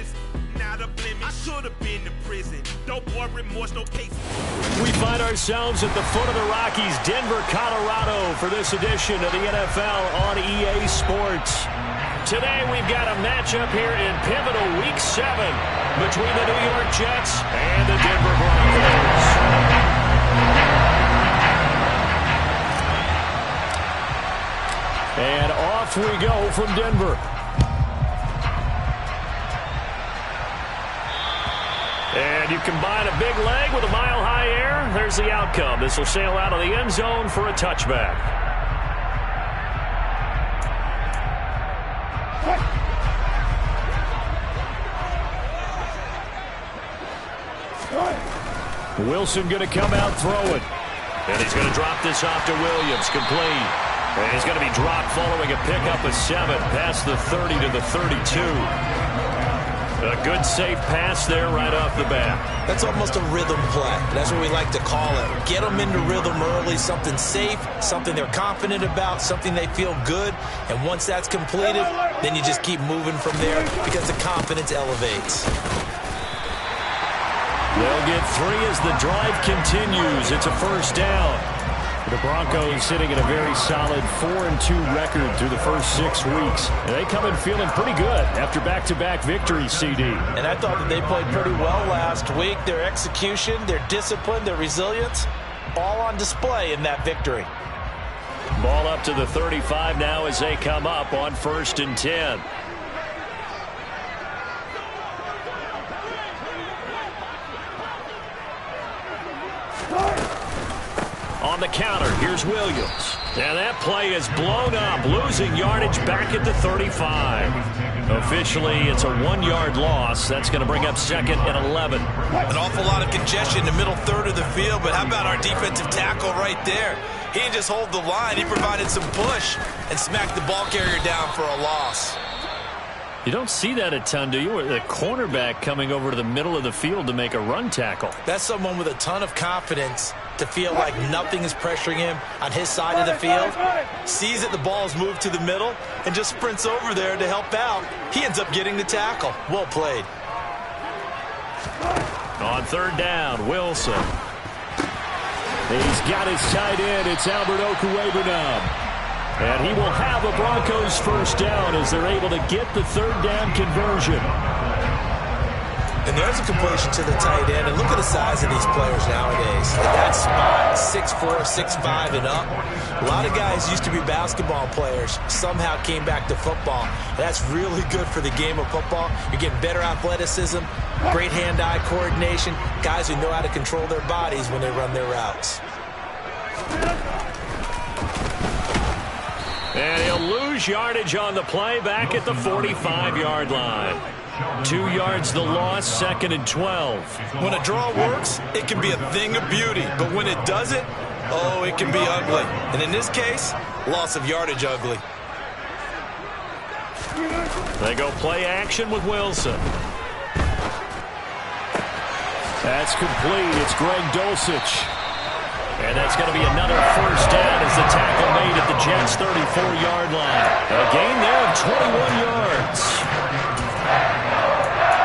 feelings. Not a blemish. I should have been in prison. No more remorse, no case. We find ourselves at the foot of the Rockies, Denver, Colorado, for this edition of the NFL on EA Sports. Today we've got a matchup here in pivotal Week 7 between the New York Jets and the Denver Broncos. And off we go from Denver. And you combine a big leg with a mile-high air, there's the outcome. This will sail out of the end zone for a touchback. Wilson going to come out throwing. And he's going to drop this off to Williams, complete. And he's going to be dropped following a pickup of 7 past the 30 to the 32. A good safe pass there right off the bat. That's almost a rhythm play. That's what we like to call it. Get them into rhythm early, something safe, something they're confident about, something they feel good. And once that's completed, then you just keep moving from there because the confidence elevates. They'll get 3 as the drive continues. It's a first down. The Broncos sitting at a very solid 4-2 record through the first 6 weeks. And they come in feeling pretty good after back-to-back victories, CD. And I thought that they played pretty well last week. Their execution, their discipline, their resilience, all on display in that victory. Ball up to the 35 now as they come up on 1st and 10. On the counter, here's Williams. And that play is blown up, losing yardage back at the 35. Officially, it's a 1-yard loss. That's going to bring up 2nd and 11. An awful lot of congestion in the middle third of the field, but how about our defensive tackle right there? He didn't just hold the line. He provided some push and smacked the ball carrier down for a loss. You don't see that a ton, do you? The cornerback coming over to the middle of the field to make a run tackle. That's someone with a ton of confidence to feel like nothing is pressuring him on his side of the field. Sees that the ball is moved to the middle and just sprints over there to help out. He ends up getting the tackle. Well played. On 3rd down, Wilson. He's got his tight end. It's Albert Okwuegbunam. And he will have a Broncos first down as they're able to get the 3rd down conversion. And there's a completion to the tight end. And look at the size of these players nowadays. At that spot, 6'4", 6'5", and up. A lot of guys used to be basketball players, somehow came back to football. That's really good for the game of football. You're getting better athleticism, great hand-eye coordination, guys who know how to control their bodies when they run their routes. And he'll lose yardage on the play back at the 45-yard line. 2 yards the loss, 2nd and 12. When a draw works, it can be a thing of beauty. But when it doesn't, oh, it can be ugly. And in this case, loss of yardage ugly. They go play action with Wilson. That's complete. It's Greg Dulcich. And that's going to be another first down as the tackle made at the Jets' 34-yard line. A gain there of 21 yards.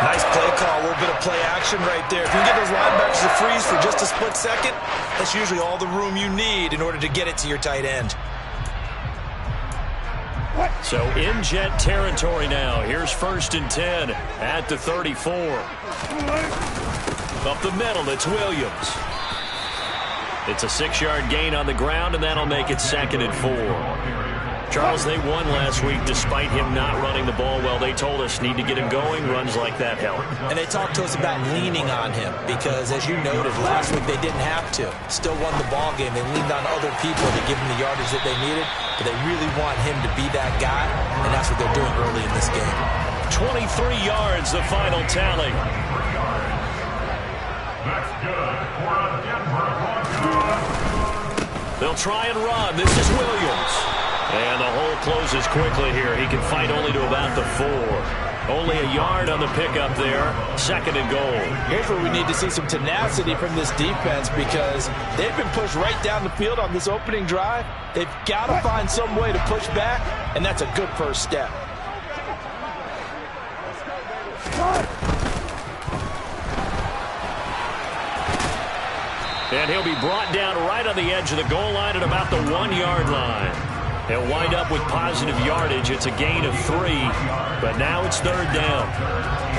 Nice play call, a little bit of play action right there. If you can get those linebackers to freeze for just a split second, that's usually all the room you need in order to get it to your tight end. So in Jet territory now. Here's 1st and 10 at the 34. Up the middle, it's Williams. It's a 6-yard gain on the ground, and that'll make it 2nd and 4. Charles, they won last week despite him not running the ball well. They told us need to get him going. Runs like that help. And they talked to us about leaning on him because, as you noted, last week they didn't have to. Still won the ball game. They leaned on other people to give them the yardage that they needed, but they really want him to be that guy, and that's what they're doing early in this game. 23 yards, the final tally. That's good for a Denver Broncos. They'll try and run. This is Williams. And the hole closes quickly here. He can fight only to about the 4. Only a yard on the pickup there. 2nd and goal. Here's where we need to see some tenacity from this defense because they've been pushed right down the field on this opening drive. They've got to find some way to push back, and that's a good first step. And he'll be brought down right on the edge of the goal line at about the 1-yard line. He'll wind up with positive yardage. It's a gain of 3, but now it's third down.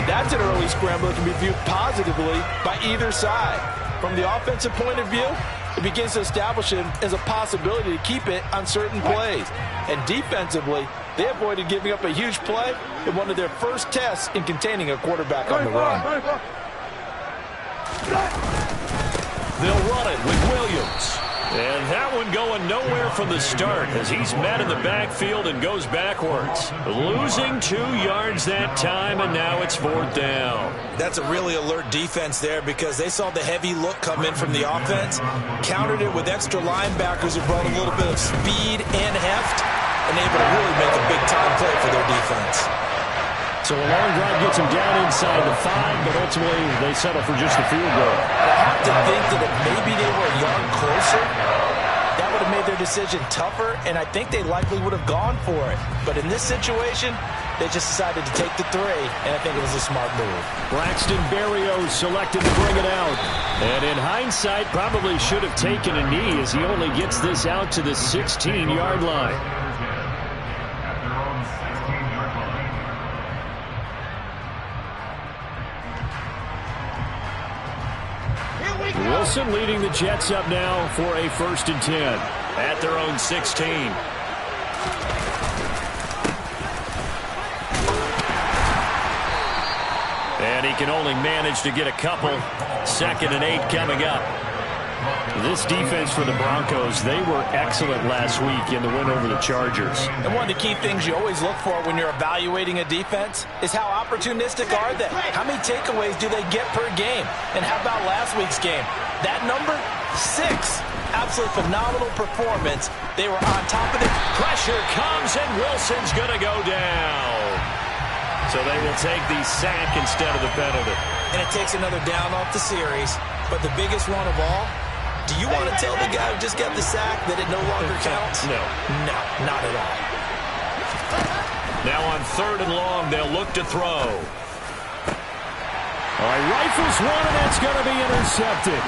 That's an early scramble that can be viewed positively by either side. From the offensive point of view, it begins to establish it as a possibility to keep it on certain plays. And defensively, they avoided giving up a huge play in one of their first tests in containing a quarterback on the run. They'll run it with Williams. And that one going nowhere from the start as he's met in the backfield and goes backwards. Losing 2 yards that time, and now it's fourth down. That's a really alert defense there because they saw the heavy look come in from the offense, countered it with extra linebackers who brought a little bit of speed and heft, and able to really make a big-time play for their defense. So a long drive gets them down inside the 5, but ultimately they settle for just a field goal. I have to think that if maybe they were a yard closer, that would have made their decision tougher, and I think they likely would have gone for it. But in this situation, they just decided to take the 3, and I think it was a smart move. Braxton Berrios selected to bring it out. And in hindsight, probably should have taken a knee as he only gets this out to the 16-yard line. Wilson leading the Jets up now for a 1st and 10 at their own 16. And he can only manage to get a couple. 2nd and 8 coming up. This defense for the Broncos, they were excellent last week in the win over the Chargers. And one of the key things you always look for when you're evaluating a defense is how opportunistic are they? How many takeaways do they get per game? And how about last week's game? That number, 6. Absolutely phenomenal performance. They were on top of it. Pressure comes, and Wilson's going to go down. So they will take the sack instead of the penalty. And it takes another down off the series. But the biggest one of all, do you want to tell the guy who just got the sack that it no longer counts? No. No, not at all. Now on 3rd and long, they'll look to throw. All right, rifles one, and that's going to be intercepted.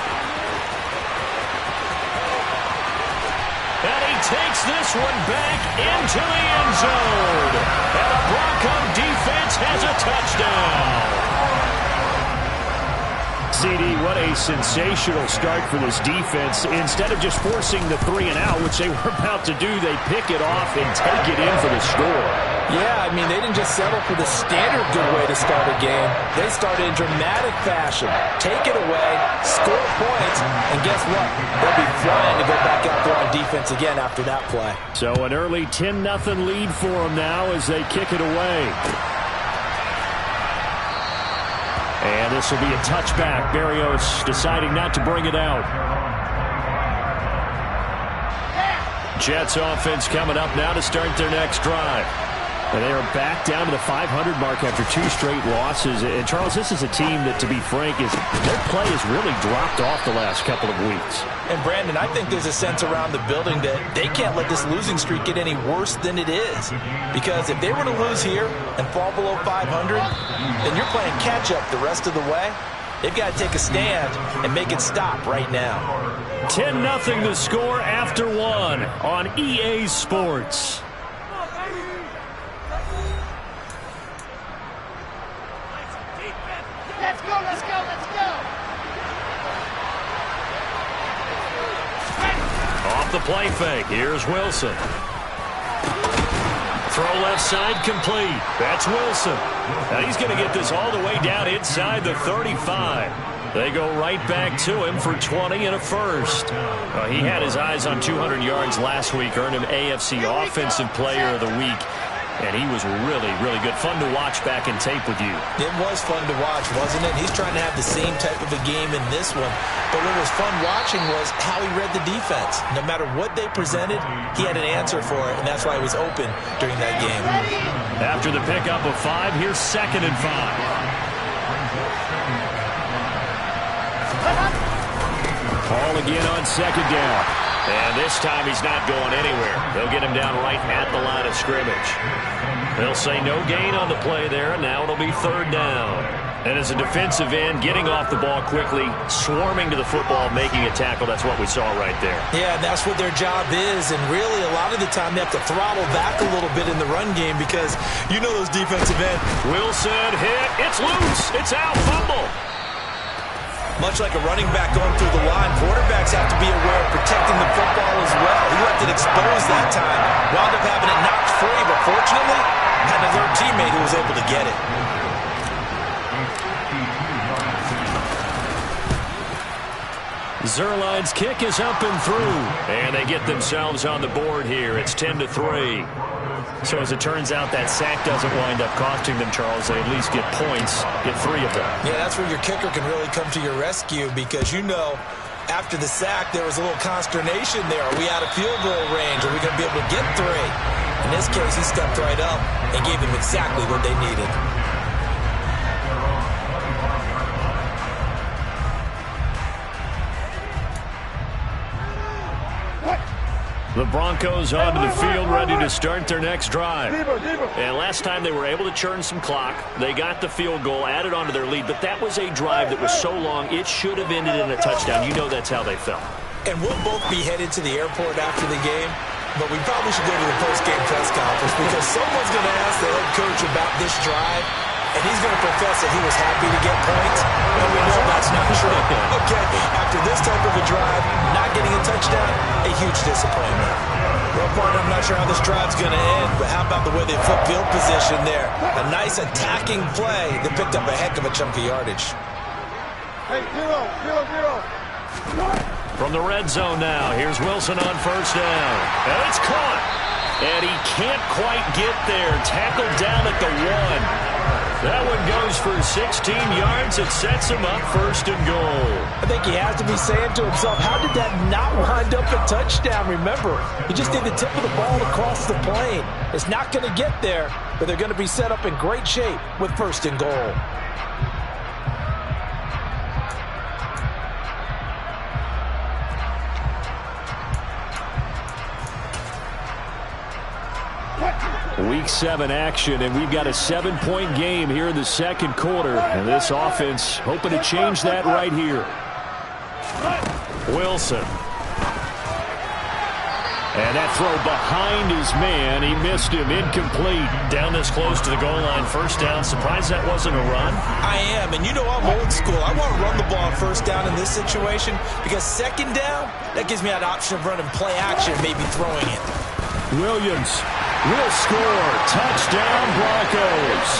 And he takes this one back into the end zone. And the Bronco defense has a touchdown. CD, what a sensational start for this defense. Instead of just forcing the 3 and out, which they were about to do, they pick it off and take it in for the score. Yeah, I mean, they didn't just settle for the standard good way to start a game. They started in dramatic fashion. Take it away, score points, and guess what? They'll be flying to go back out there on defense again after that play. So an early 10-0 lead for them now as they kick it away. And this will be a touchback. Berrios deciding not to bring it out. Jets offense coming up now to start their next drive. And they are back down to the 500 mark after 2 straight losses. And, Charles, this is a team that, to be frank, their play has really dropped off the last couple of weeks. And, Brandon, I think there's a sense around the building that they can't let this losing streak get any worse than it is. Because if they were to lose here and fall below 500, then you're playing catch-up the rest of the way. They've got to take a stand and make it stop right now. 10-0 the score after 1 on EA Sports. Let's go! Off the play fake, here's Wilson. Throw left side complete. That's Wilson. Now he's going to get this all the way down inside the 35. They go right back to him for 20 and a 1st. He had his eyes on 200 yards last week, earned him AFC Offensive Player of the Week. And he was really, really good. Fun to watch back in tape with you. It was fun to watch, wasn't it? He's trying to have the same type of a game in this one. But what was fun watching was how he read the defense. No matter what they presented, he had an answer for it, and that's why he was open during that game. After the pickup of 5, here's 2nd and 5. Paul again on 2nd down. And this time he's not going anywhere. They'll get him down right at the line of scrimmage. They'll say no gain on the play there, and now it'll be 3rd down. And as a defensive end, getting off the ball quickly, swarming to the football, making a tackle, that's what we saw right there. Yeah, and that's what their job is. And really, a lot of the time, they have to throttle back a little bit in the run game because you know those defensive ends. Wilson hit. It's loose. It's out. Fumble. Much like a running back going through the line, quarterbacks have to be aware of protecting the football as well. He left it exposed that time. Wound up having it knocked free, but fortunately, had another teammate who was able to get it. Zuerlein's kick is up and through. And they get themselves on the board here. It's 10-3. So as it turns out, that sack doesn't wind up costing them, Charles. They at least get points, get 3 of them. Yeah, that's where your kicker can really come to your rescue because, you know, after the sack, there was a little consternation there. Are we out of field goal range? Are we going to be able to get 3? In this case, he stepped right up and gave them exactly what they needed. The Broncos onto the field, ready to start their next drive. And last time they were able to churn some clock. They got the field goal, added onto their lead, but that was a drive that was so long, it should have ended in a touchdown. You know that's how they felt. And we'll both be headed to the airport after the game, but we probably should go to the post-game press conference because someone's going to ask the head coach about this drive, and he's going to profess that he was happy to get points, and we know that's not true. Okay, after this type of a drive, not getting a touchdown, a huge disappointment. Well, partner, I'm not sure how this drive's going to end, but how about the way they flip field position there? A nice attacking play that picked up a heck of a chunk of yardage. Hey, 0. From the red zone now, here's Wilson on first down. And it's caught. And he can't quite get there. Tackled down at the 1. That one goes for 16 yards. It sets him up first and goal. I think he has to be saying to himself, how did that not wind up a touchdown? Remember, he just did the tip of the ball across the plane. It's not going to get there, but they're going to be set up in great shape with first and goal. Week 7 action, and we've got a 7-point game here in the second quarter. And this offense hoping to change that right here. Wilson. And that throw behind his man. He missed him. Incomplete. Down this close to the goal line. First down. Surprised that wasn't a run. I am, and you know I'm old school. I want to run the ball on first down in this situation because second down, that gives me that option of running play action, maybe throwing it. Williams will score. Touchdown, Broncos.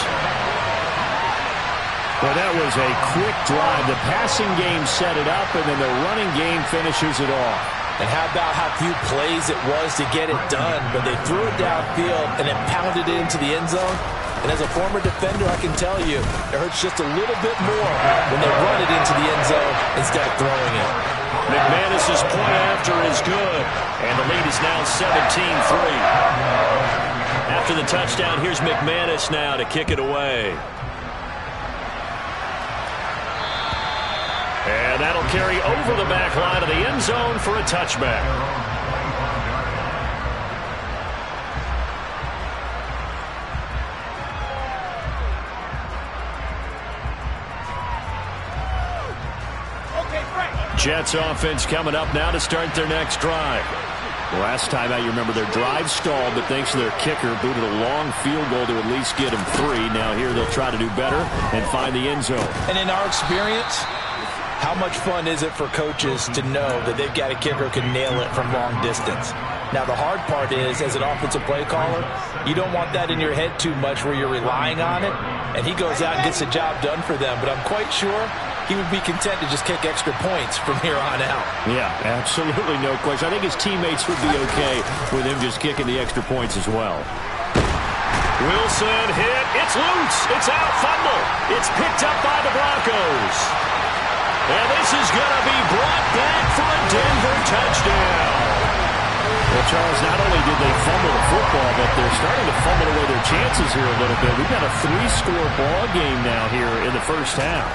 Well, that was a quick drive. The passing game set it up, and then the running game finishes it off. And how about how few plays it was to get it done, but they threw it downfield and then pounded it into the end zone. And as a former defender, I can tell you, it hurts just a little bit more when they run it into the end zone instead of throwing it. McManus's point after is good, and the lead is now 17-3. After the touchdown, here's McManus now to kick it away. And that'll carry over the back line of the end zone for a touchback. Jets offense coming up now to start their next drive. Last time out, you remember their drive stalled, but thanks to their kicker, booted a long field goal to at least get them 3. Now here they'll try to do better and find the end zone. And in our experience, how much fun is it for coaches to know that they've got a kicker who can nail it from long distance? Now, the hard part is, as an offensive play caller, you don't want that in your head too much where you're relying on it, and he goes out and gets the job done for them. But I'm quite sure he would be content to just kick extra points from here on out. Yeah, absolutely no question. I think his teammates would be okay with him just kicking the extra points as well. Wilson hit. It's loose. It's out. Fumble. It's picked up by the Broncos. And this is going to be brought back for a Denver touchdown. Well, Charles, not only did they fumble the football, but they're starting to fumble away their chances here a little bit. We've got a 3-score ball game now here in the first half.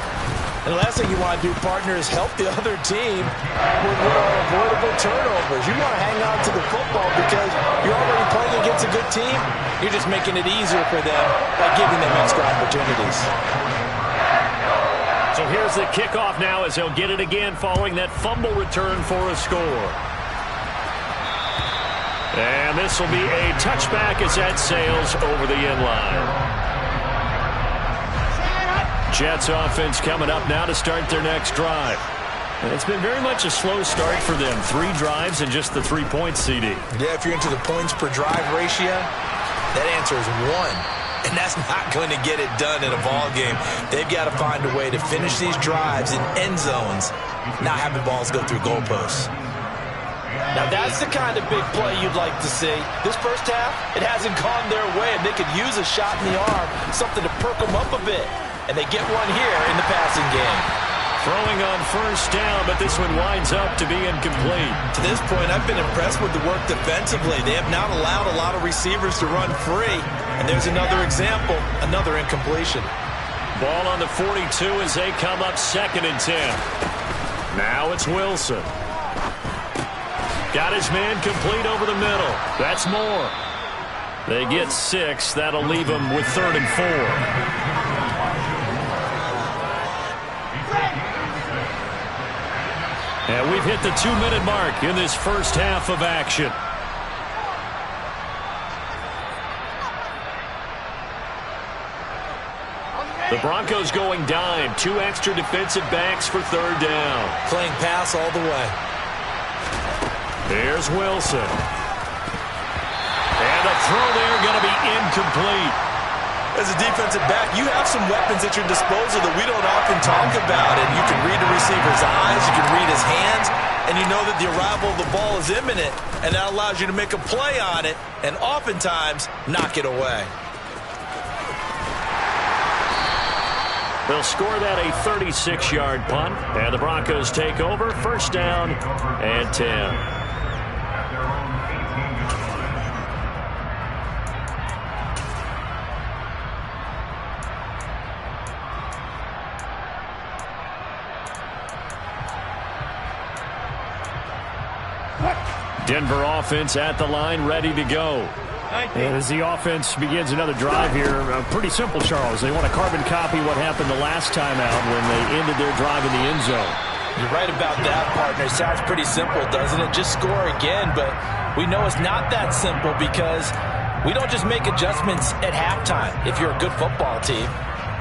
And the last thing you want to do, partner, is help the other team with avoidable turnovers. You want to hang on to the football because you're already playing against a good team. You're just making it easier for them by giving them extra opportunities. So here's the kickoff now as he'll get it again following that fumble return for a score. And this will be a touchback as that sails over the end line. Jets offense coming up now to start their next drive. And it's been very much a slow start for them. 3 drives and just the 3 points, CD. Yeah, if you're into the points per drive ratio, that answer is 1. And that's not going to get it done in a ball game. They've got to find a way to finish these drives in end zones, not having balls go through goalposts. Now, that's the kind of big play you'd like to see. This first half, it hasn't gone their way, and they could use a shot in the arm, something to perk them up a bit. And they get one here in the passing game. Throwing on first down, but this one winds up to be incomplete. To this point, I've been impressed with the work defensively. They have not allowed a lot of receivers to run free. And there's another example, another incompletion. Ball on the 42 as they come up 2nd and 10. Now it's Wilson. Got his man complete over the middle. That's more. They get 6. That'll leave them with 3rd and 4. And we've hit the 2-minute mark in this first half of action. The Broncos going dime. 2 extra defensive backs for 3rd down. Playing pass all the way. Here's Wilson. And the throw there going to be incomplete. As a defensive back, you have some weapons at your disposal that we don't often talk about. And you can read the receiver's eyes, you can read his hands, and you know that the arrival of the ball is imminent. And that allows you to make a play on it and oftentimes knock it away. They'll score that a 36-yard punt. And the Broncos take over. 1st down and 10. Denver offense at the line, ready to go. And as the offense begins another drive here, pretty simple, Charles. They want to carbon copy what happened the last time out when they ended their drive in the end zone. You're right about that, partner. It sounds pretty simple, doesn't it? Just score again, but we know it's not that simple because we don't just make adjustments at halftime if you're a good football team.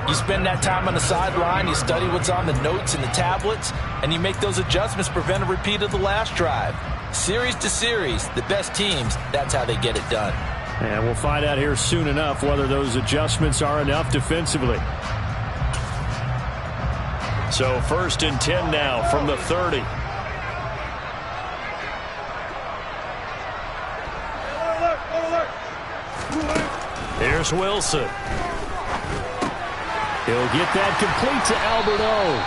You spend that time on the sideline, you study what's on the notes and the tablets, and you make those adjustments to prevent a repeat of the last drive. Series to series, the best teams, that's how they get it done. And we'll find out here soon enough whether those adjustments are enough defensively. So 1st and 10 now from the 30. Here's Wilson. He'll get that complete to Albert O.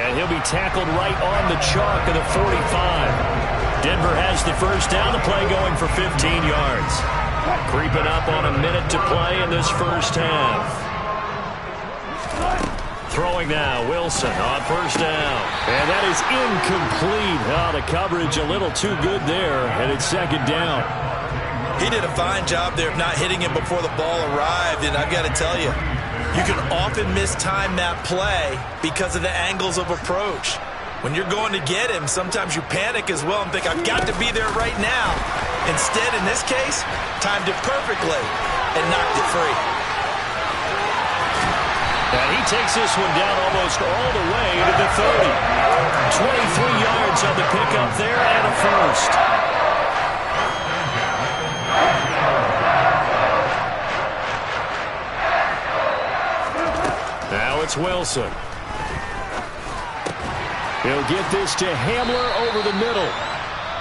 And he'll be tackled right on the chalk of the 45. Denver has the first down. The play going for 15 yards. Creeping up on a minute to play in this first half. Throwing now, Wilson on 1st down. And that is incomplete. Oh, the coverage a little too good there, and it's 2nd down. He did a fine job there of not hitting him before the ball arrived, and I've got to tell you, you can often mistime that play because of the angles of approach. When you're going to get him, sometimes you panic as well and think, I've got to be there right now. Instead, in this case, timed it perfectly and knocked it free. And he takes this one down almost all the way to the 30. 23 yards on the pickup there and a first. Now it's Wilson. He'll get this to Hamler over the middle.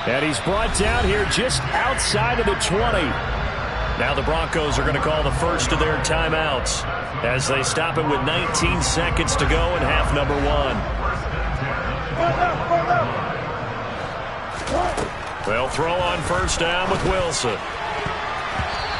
And he's brought down here just outside of the 20. Now the Broncos are going to call the first of their timeouts as they stop it with 19 seconds to go in half number 1. They'll throw on 1st down with Wilson.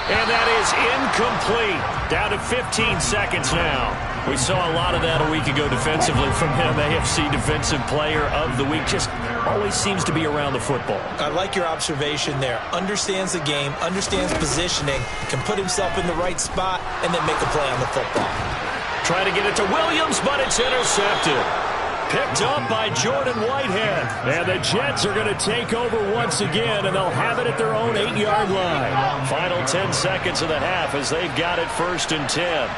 And that is incomplete. Down to 15 seconds now. We saw a lot of that a week ago defensively from him. AFC Defensive Player of the Week. Just always seems to be around the football. I like your observation there. Understands the game, understands positioning, can put himself in the right spot, and then make a play on the football. try to get it to Williams, but it's intercepted. Picked up by Jordan Whitehead. And the Jets are going to take over once again, and they'll have it at their own 8-yard line. Final 10 seconds of the half as they've got it 1st and 10.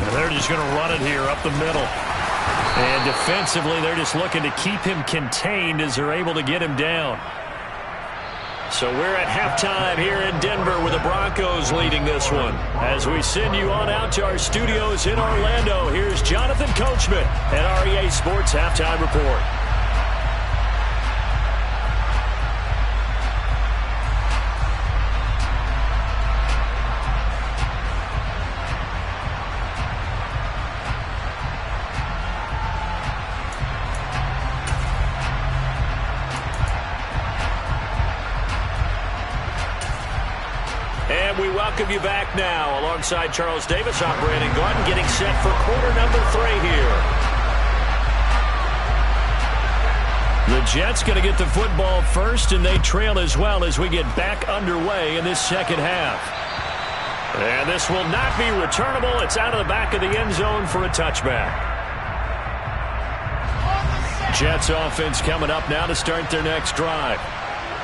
And they're just going to run it here up the middle. And defensively, they're just looking to keep him contained as they're able to get him down. So we're at halftime here in Denver with the Broncos leading this one. As we send you on out to our studios in Orlando, here's Jonathan Coachman at REA Sports Halftime Report. We welcome you back now alongside Charles Davis. I'm Brandon Gaudin getting set for quarter number 3 here. The Jets going to get the football first, and they trail as well as we get back underway in this second half. And this will not be returnable. It's out of the back of the end zone for a touchback. Jets offense coming up now to start their next drive.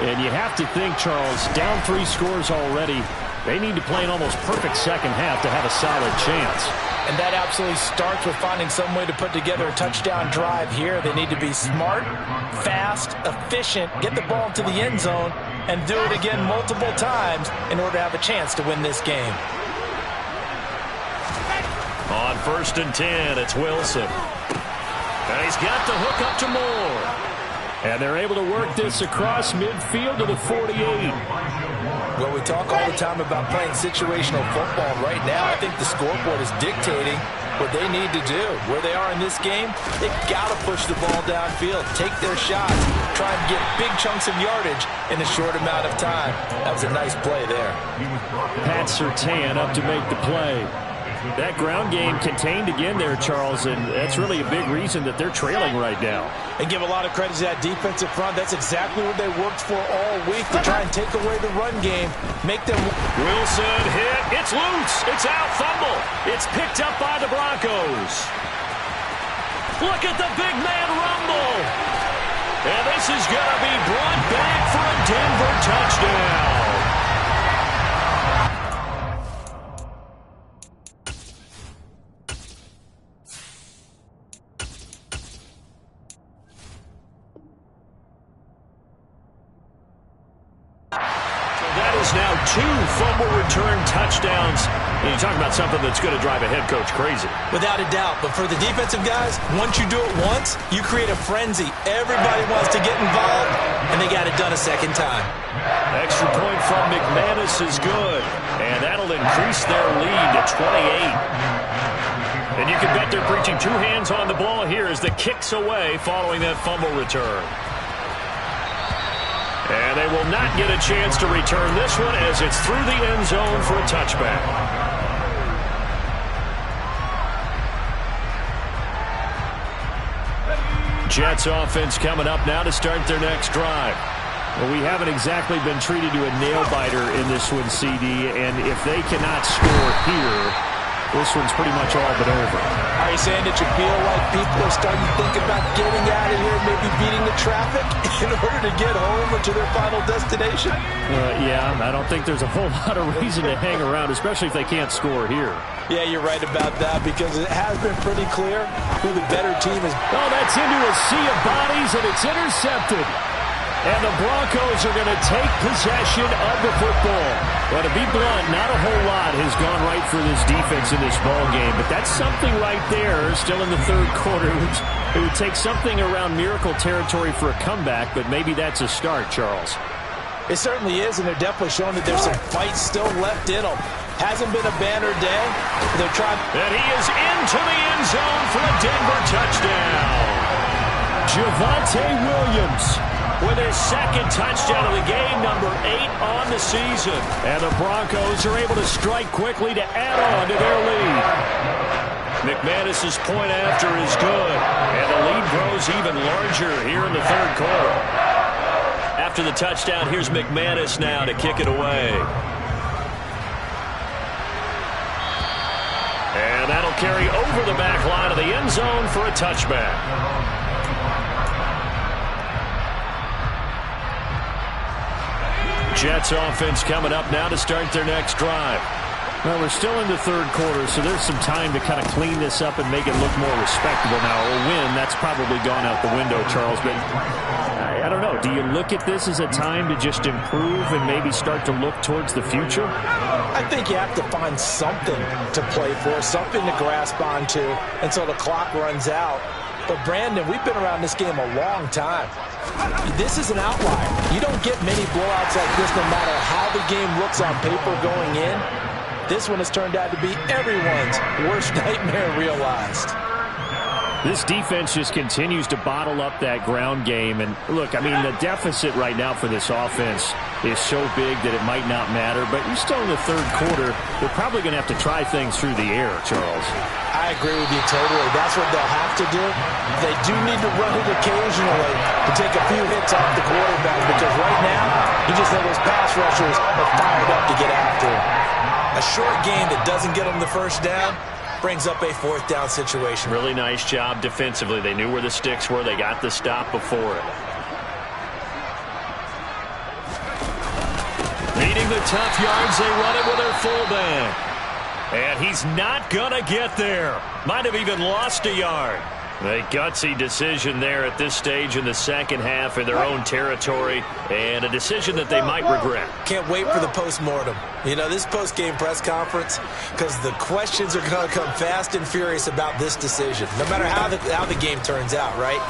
And you have to think, Charles, down 3 scores already. They need to play an almost perfect second half to have a solid chance. And that absolutely starts with finding some way to put together a touchdown drive here. They need to be smart, fast, efficient, get the ball to the end zone, and do it again multiple times in order to have a chance to win this game. On 1st and 10, it's Wilson. And he's got the hook up to Moore. And they're able to work this across midfield to the 48. Well, we talk all the time about playing situational football. Right now, I think the scoreboard is dictating what they need to do. Where they are in this game, they've got to push the ball downfield, take their shots, try and get big chunks of yardage in a short amount of time. That was a nice play there. Pat Surtain up to make the play. That ground game contained again there, Charles, and that's really a big reason that they're trailing right now. And give a lot of credit to that defensive front. That's exactly what they worked for all week, to try and take away the run game, make them... Wilson hit. It's loose. It's out. Fumble. It's picked up by the Broncos. Look at the big man rumble. And this is going to be brought back for a Denver touchdown. Now 2 fumble return touchdowns. And you're talking about something that's going to drive a head coach crazy. Without a doubt. But for the defensive guys, once you do it once, you create a frenzy. Everybody wants to get involved, and they got it done a second time. Extra point from McManus is good. And that'll increase their lead to 28. And you can bet they're preaching 2 hands on the ball here as the kick's away following that fumble return. And they will not get a chance to return this one as it's through the end zone for a touchback. Jets offense coming up now to start their next drive. Well, we haven't exactly been treated to a nail-biter in this one, CD, and if they cannot score here, this one's pretty much all but over. Are you saying that you feel like people are starting to think about getting out of here, maybe beating the traffic in order to get home or to their final destination? Yeah, I don't think there's a whole lot of reason to hang around, especially if they can't score here. Yeah, you're right about that, because it has been pretty clear who the better team is. Oh, that's into a sea of bodies, and it's intercepted. And the Broncos are going to take possession of the football. Well, to be blunt, not a whole lot has gone right for this defense in this ball game, but that's something right there. Still in the 3rd quarter. It would take something around miracle territory for a comeback, but maybe that's a start, Charles. It certainly is, and they're definitely showing that there's some fight still left in them. Hasn't been a banner day. They're trying. And he is into the end zone for a Denver touchdown. Javonte Williams with his 2nd touchdown of the game, number 8 on the season. And the Broncos are able to strike quickly to add on to their lead. McManus's point after is good. And the lead grows even larger here in the 3rd quarter. After the touchdown, here's McManus now to kick it away. carry over the back line of the end zone for a touchback. Jets offense coming up now to start their next drive. Well, we're still in the third quarter, so there's some time to kind of clean this up and make it look more respectable now. A win, that's probably gone out the window, Charles. But I don't know. Do you look at this as a time to just improve and maybe start to look towards the future? I think you have to find something to play for, something to grasp onto until the clock runs out. But, Brandon, we've been around this game a long time. This is an outlier. You don't get many blowouts like this no matter how the game looks on paper going in. This one has turned out to be everyone's worst nightmare realized. This defense just continues to bottle up that ground game. And, look, I mean, the deficit right now for this offense is so big that it might not matter. But you're still in the third quarter. They're probably going to have to try things through the air, Charles. I agree with you totally. That's what they'll have to do. They do need to run it occasionally to take a few hits off the quarterback, because right now, you just know those pass rushers are fired up to get after him. A short game that doesn't get them the first down brings up a fourth down situation. Really nice job defensively. They knew where the sticks were. They got the stop before it. Needing the tough yards, they run it with their fullback. And he's not going to get there. Might have even lost a yard. A gutsy decision there at this stage in the second half in their own territory, and a decision that they might regret. Can't wait for the post-mortem. You know, this post-game press conference, because the questions are going to come fast and furious about this decision, no matter how the game turns out, right?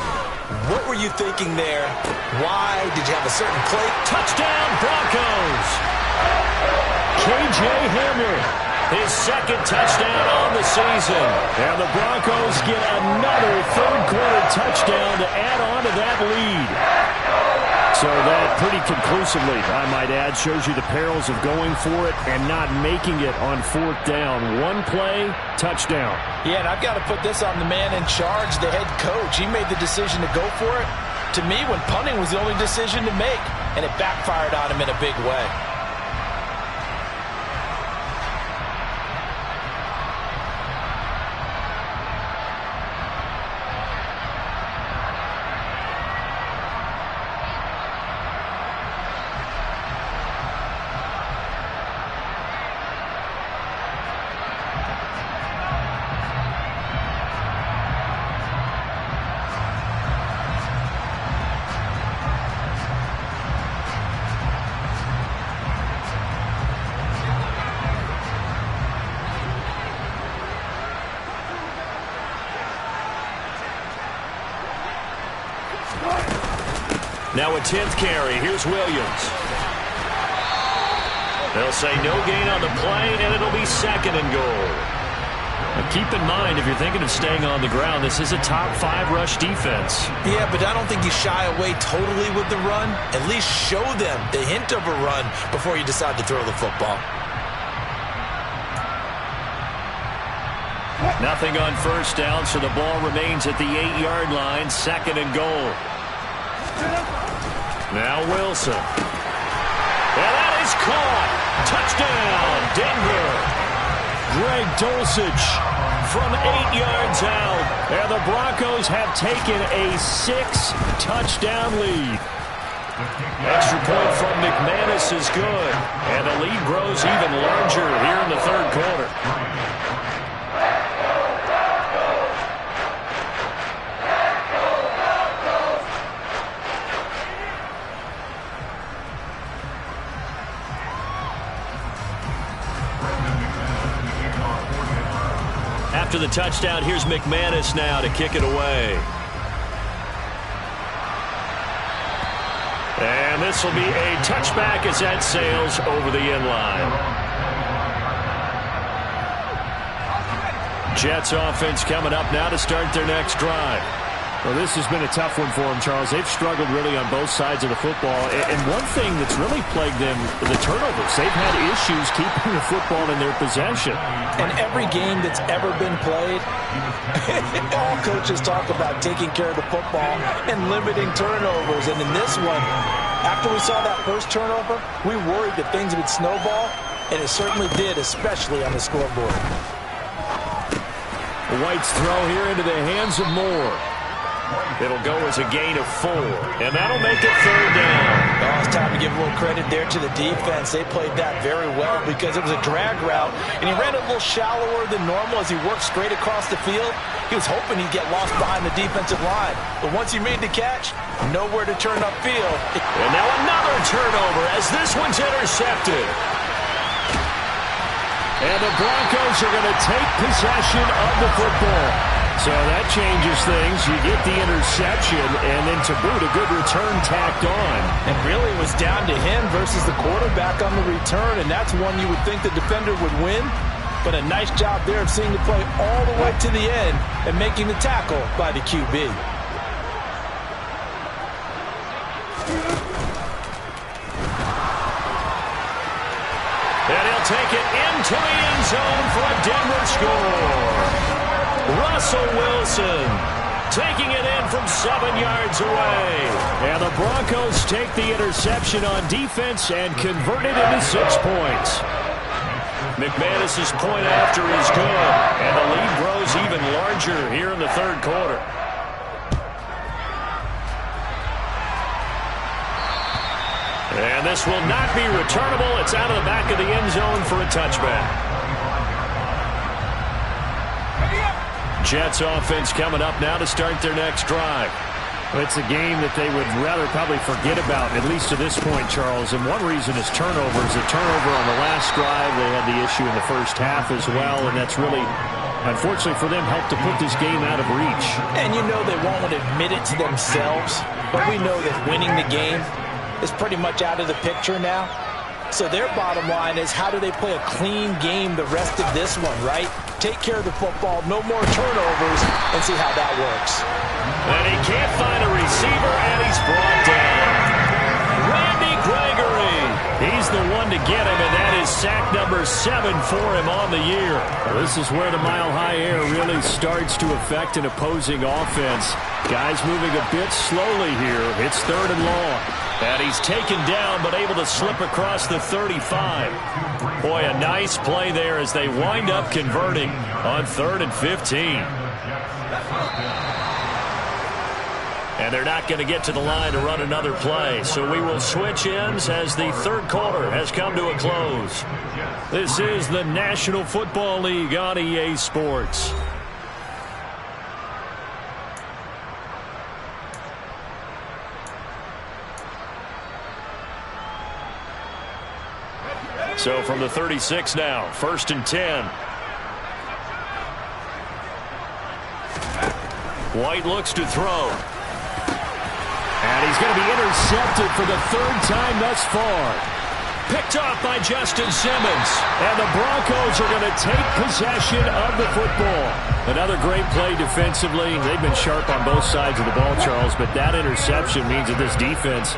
What were you thinking there? Why? Did you have a certain play? Touchdown, Broncos! K.J. Hamler. His second touchdown on the season. And the Broncos get another third-quarter touchdown to add on to that lead. So that pretty conclusively, I might add, shows you the perils of going for it and not making it on fourth down. One play, touchdown. Yeah, and I've got to put this on the man in charge, the head coach. He made the decision to go for it. To me, when punting was the only decision to make, and it backfired on him in a big way. Now a 10th carry. Here's Williams. They'll say no gain on the play, and it'll be second and goal. Now keep in mind, if you're thinking of staying on the ground, this is a top-5 rush defense. Yeah, but I don't think you shy away totally with the run. At least show them the hint of a run before you decide to throw the football. Nothing on first down, so the ball remains at the 8-yard line, second and goal. Now Wilson. And that is caught. Touchdown, Denver. Greg Dulcich from 8 yards out. And the Broncos have taken a 6-touchdown lead. Extra point from McManus is good. And the lead grows even larger here in the third quarter. After the touchdown, here's McManus now to kick it away. And this will be a touchback as that sails over the end line. Jets offense coming up now to start their next drive. Well, this has been a tough one for them, Charles. They've struggled really on both sides of the football. And one thing that's really plagued them, the turnovers. They've had issues keeping the football in their possession. And every game that's ever been played, all coaches talk about taking care of the football and limiting turnovers. And in this one, after we saw that first turnover, we worried that things would snowball, and it certainly did, especially on the scoreboard. White's throw here into the hands of Moore. It'll go as a gain of 4, and that'll make it 3rd down. Oh, it's time to give a little credit there to the defense. They played that very well because it was a drag route, and he ran a little shallower than normal as he worked straight across the field. He was hoping he'd get lost behind the defensive line, but once he made the catch, nowhere to turn upfield. And now another turnover as this one's intercepted. And the Broncos are going to take possession of the football. So that changes things. You get the interception, and then to boot, a good return tacked on. And really, it was down to him versus the quarterback on the return, and that's one you would think the defender would win. But a nice job there of seeing the play all the way to the end and making the tackle by the QB. And he'll take it into the end zone for a Denver score. Russell Wilson taking it in from 7 yards away. And the Broncos take the interception on defense and convert it into 6 points. McManus's point after is good, and the lead grows even larger here in the 3rd quarter. And this will not be returnable. It's out of the back of the end zone for a touchback. Jets offense coming up now to start their next drive. It's a game that they would rather probably forget about, at least to this point, Charles. And one reason is turnovers. A turnover on the last drive. They had the issue in the first half as well, and that's really, unfortunately for them, helped to put this game out of reach. And you know they won't admit it to themselves, but we know that winning the game is pretty much out of the picture now. So their bottom line is, how do they play a clean game the rest of this one, right? Take care of the football, no more turnovers, and see how that works. And he can't find a receiver, and he's brought down. Randy Gregory. He's the one to get him, and that is sack number 7 for him on the year. Well, this is where the mile-high air really starts to affect an opposing offense. Guys moving a bit slowly here. It's 3rd and long. And he's taken down, but able to slip across the 35. Boy, a nice play there as they wind up converting on 3rd and 15. And they're not going to get to the line to run another play. So we will switch ends as the 3rd quarter has come to a close. This is the National Football League on EA Sports. So from the 36 now, 1st and 10. White looks to throw. And he's going to be intercepted for the 3rd time thus far. Picked off by Justin Simmons. And the Broncos are going to take possession of the football. Another great play defensively. They've been sharp on both sides of the ball, Charles, but that interception means that this defense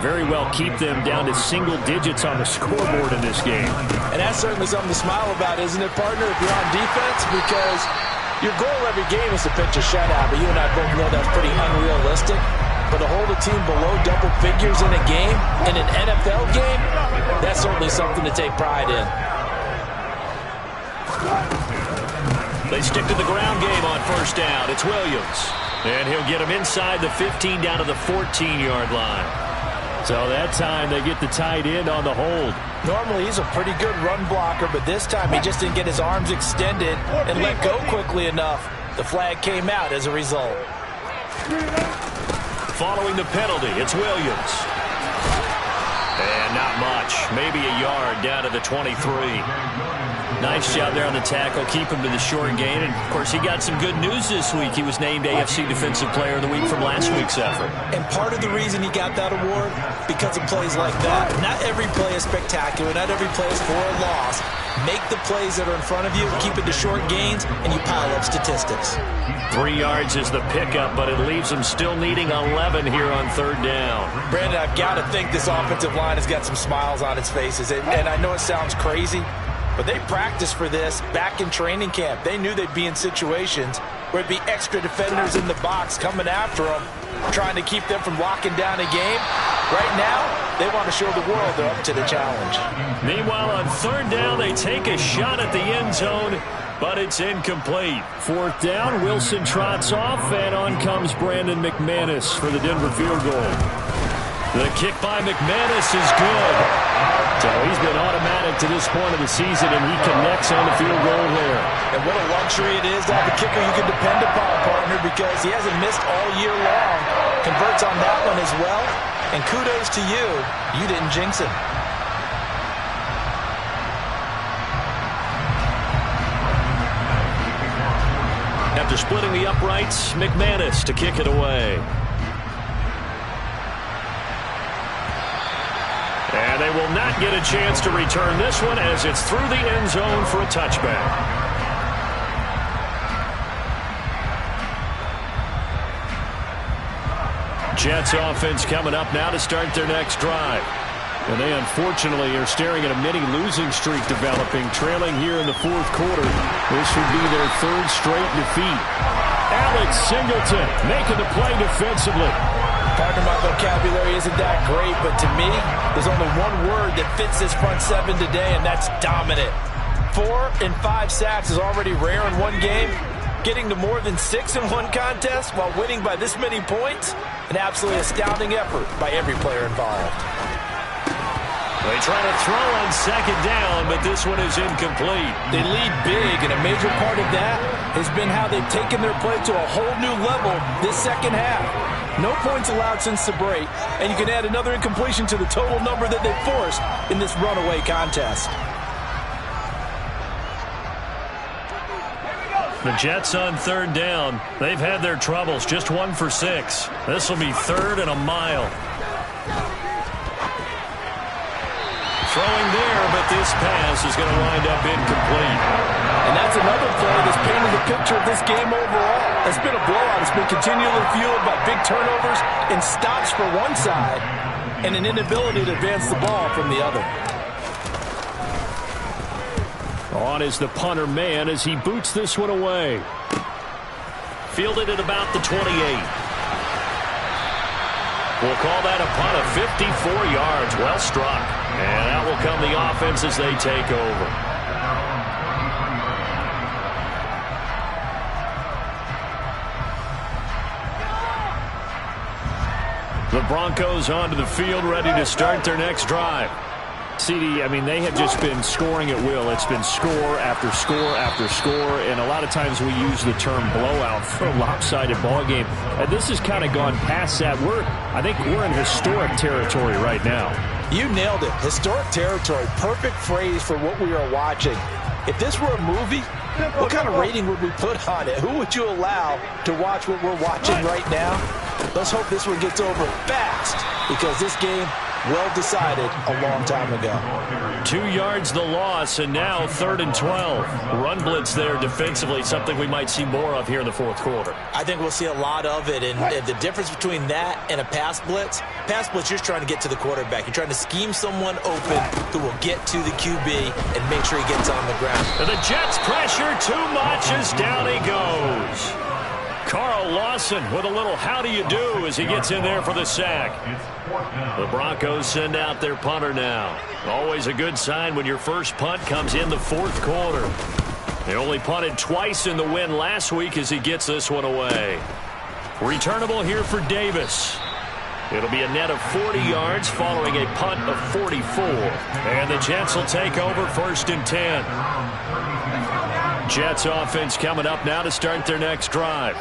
very well keep them down to single digits on the scoreboard in this game. And that's certainly something to smile about, isn't it, partner, if you're on defense? Because your goal every game is to pitch a shutout, but you and I both know that's pretty unrealistic. But to hold a team below double figures in a game, in an NFL game, that's certainly something to take pride in. They stick to the ground game on 1st down. It's Williams. And he'll get him inside the 15 down to the 14-yard line. So that time they get the tight end on the hold. Normally he's a pretty good run blocker, but this time he just didn't get his arms extended and let go quickly enough. The flag came out as a result. Following the penalty, it's Williams. And not much. Maybe a yard down to the 23. Nice job there on the tackle. Keep him to the short gain. And, of course, he got some good news this week. He was named AFC Defensive Player of the Week from last week's effort. And part of the reason he got that award, because of plays like that. Not every play is spectacular. Not every play is for a loss. Make the plays that are in front of you, keep it to short gains, and you pile up statistics. 3 yards is the pickup, but it leaves them still needing 11 here on 3rd down. Brandon, I've got to think this offensive line has got some smiles on its faces. And I know it sounds crazy, but they practiced for this back in training camp. They knew they'd be in situations where it'd be extra defenders in the box coming after them, trying to keep them from locking down a game. Right now, they want to show the world they're up to the challenge. Meanwhile, on 3rd down, they take a shot at the end zone. but it's incomplete. Fourth down, Wilson trots off, and on comes Brandon McManus for the Denver field goal. The kick by McManus is good. So he's been automatic to this point of the season, and he connects on the field goal there. And what a luxury it is to have a kicker you can depend upon, partner, because he hasn't missed all year long. Converts on that one as well. And kudos to you. You didn't jinx him. After splitting the uprights, McManus to kick it away. And they will not get a chance to return this one as it's through the end zone for a touchback. Jets offense coming up now to start their next drive. And they unfortunately are staring at a mini losing streak developing, trailing here in the fourth quarter. This would be their third straight defeat. Alex Singleton making the play defensively. Partner, my vocabulary isn't that great, but to me, there's only one word that fits this front seven today, and that's dominant. 4 and 5 sacks is already rare in one game. Getting to more than 6 in one contest while winning by this many points, an absolutely astounding effort by every player involved. They try to throw on second down, but this one is incomplete. They lead big, and a major part of that has been how they've taken their play to a whole new level this second half. No points allowed since the break, and you can add another incompletion to the total number that they forced in this runaway contest. The Jets on third down. They've had their troubles, just 1 for 6. This will be 3rd and a mile. Throwing there, but this pass is going to wind up incomplete. And that's another play that's painted the picture of this game overall. It's been a blowout. It's been continually fueled by big turnovers and stops for one side and an inability to advance the ball from the other. On is the punter man as he boots this one away. Fielded at about the 28. We'll call that a punt of 54 yards. Well struck. And out will come the offense as they take over. The Broncos onto the field, ready to start their next drive. CD, I mean, they have just been scoring at will. It's been score after score after score, and a lot of times we use the term blowout for a lopsided ball game. And this has kind of gone past that. I think we're in historic territory right now. You nailed it. Historic territory. Perfect phrase for what we are watching. If this were a movie, what kind of rating would we put on it? Who would you allow to watch what we're watching right now? Let's hope this one gets over fast, because this game, well decided a long time ago. 2 yards the loss, and now 3rd and 12. Run blitz there defensively, something we might see more of here in the fourth quarter. I think we'll see a lot of it, and the difference between that and a pass blitz, you're just trying to get to the quarterback. You're trying to scheme someone open who will get to the QB and make sure he gets on the ground. And the Jets pressure too much as down he goes. Carl Lawson with a little how do you do as he gets in there for the sack. The Broncos send out their punter now. Always a good sign when your first punt comes in the fourth quarter. They only punted twice in the win last week as he gets this one away. Returnable here for Davis. It'll be a net of 40 yards following a punt of 44. And the Jets will take over 1st and 10. Jets offense coming up now to start their next drive.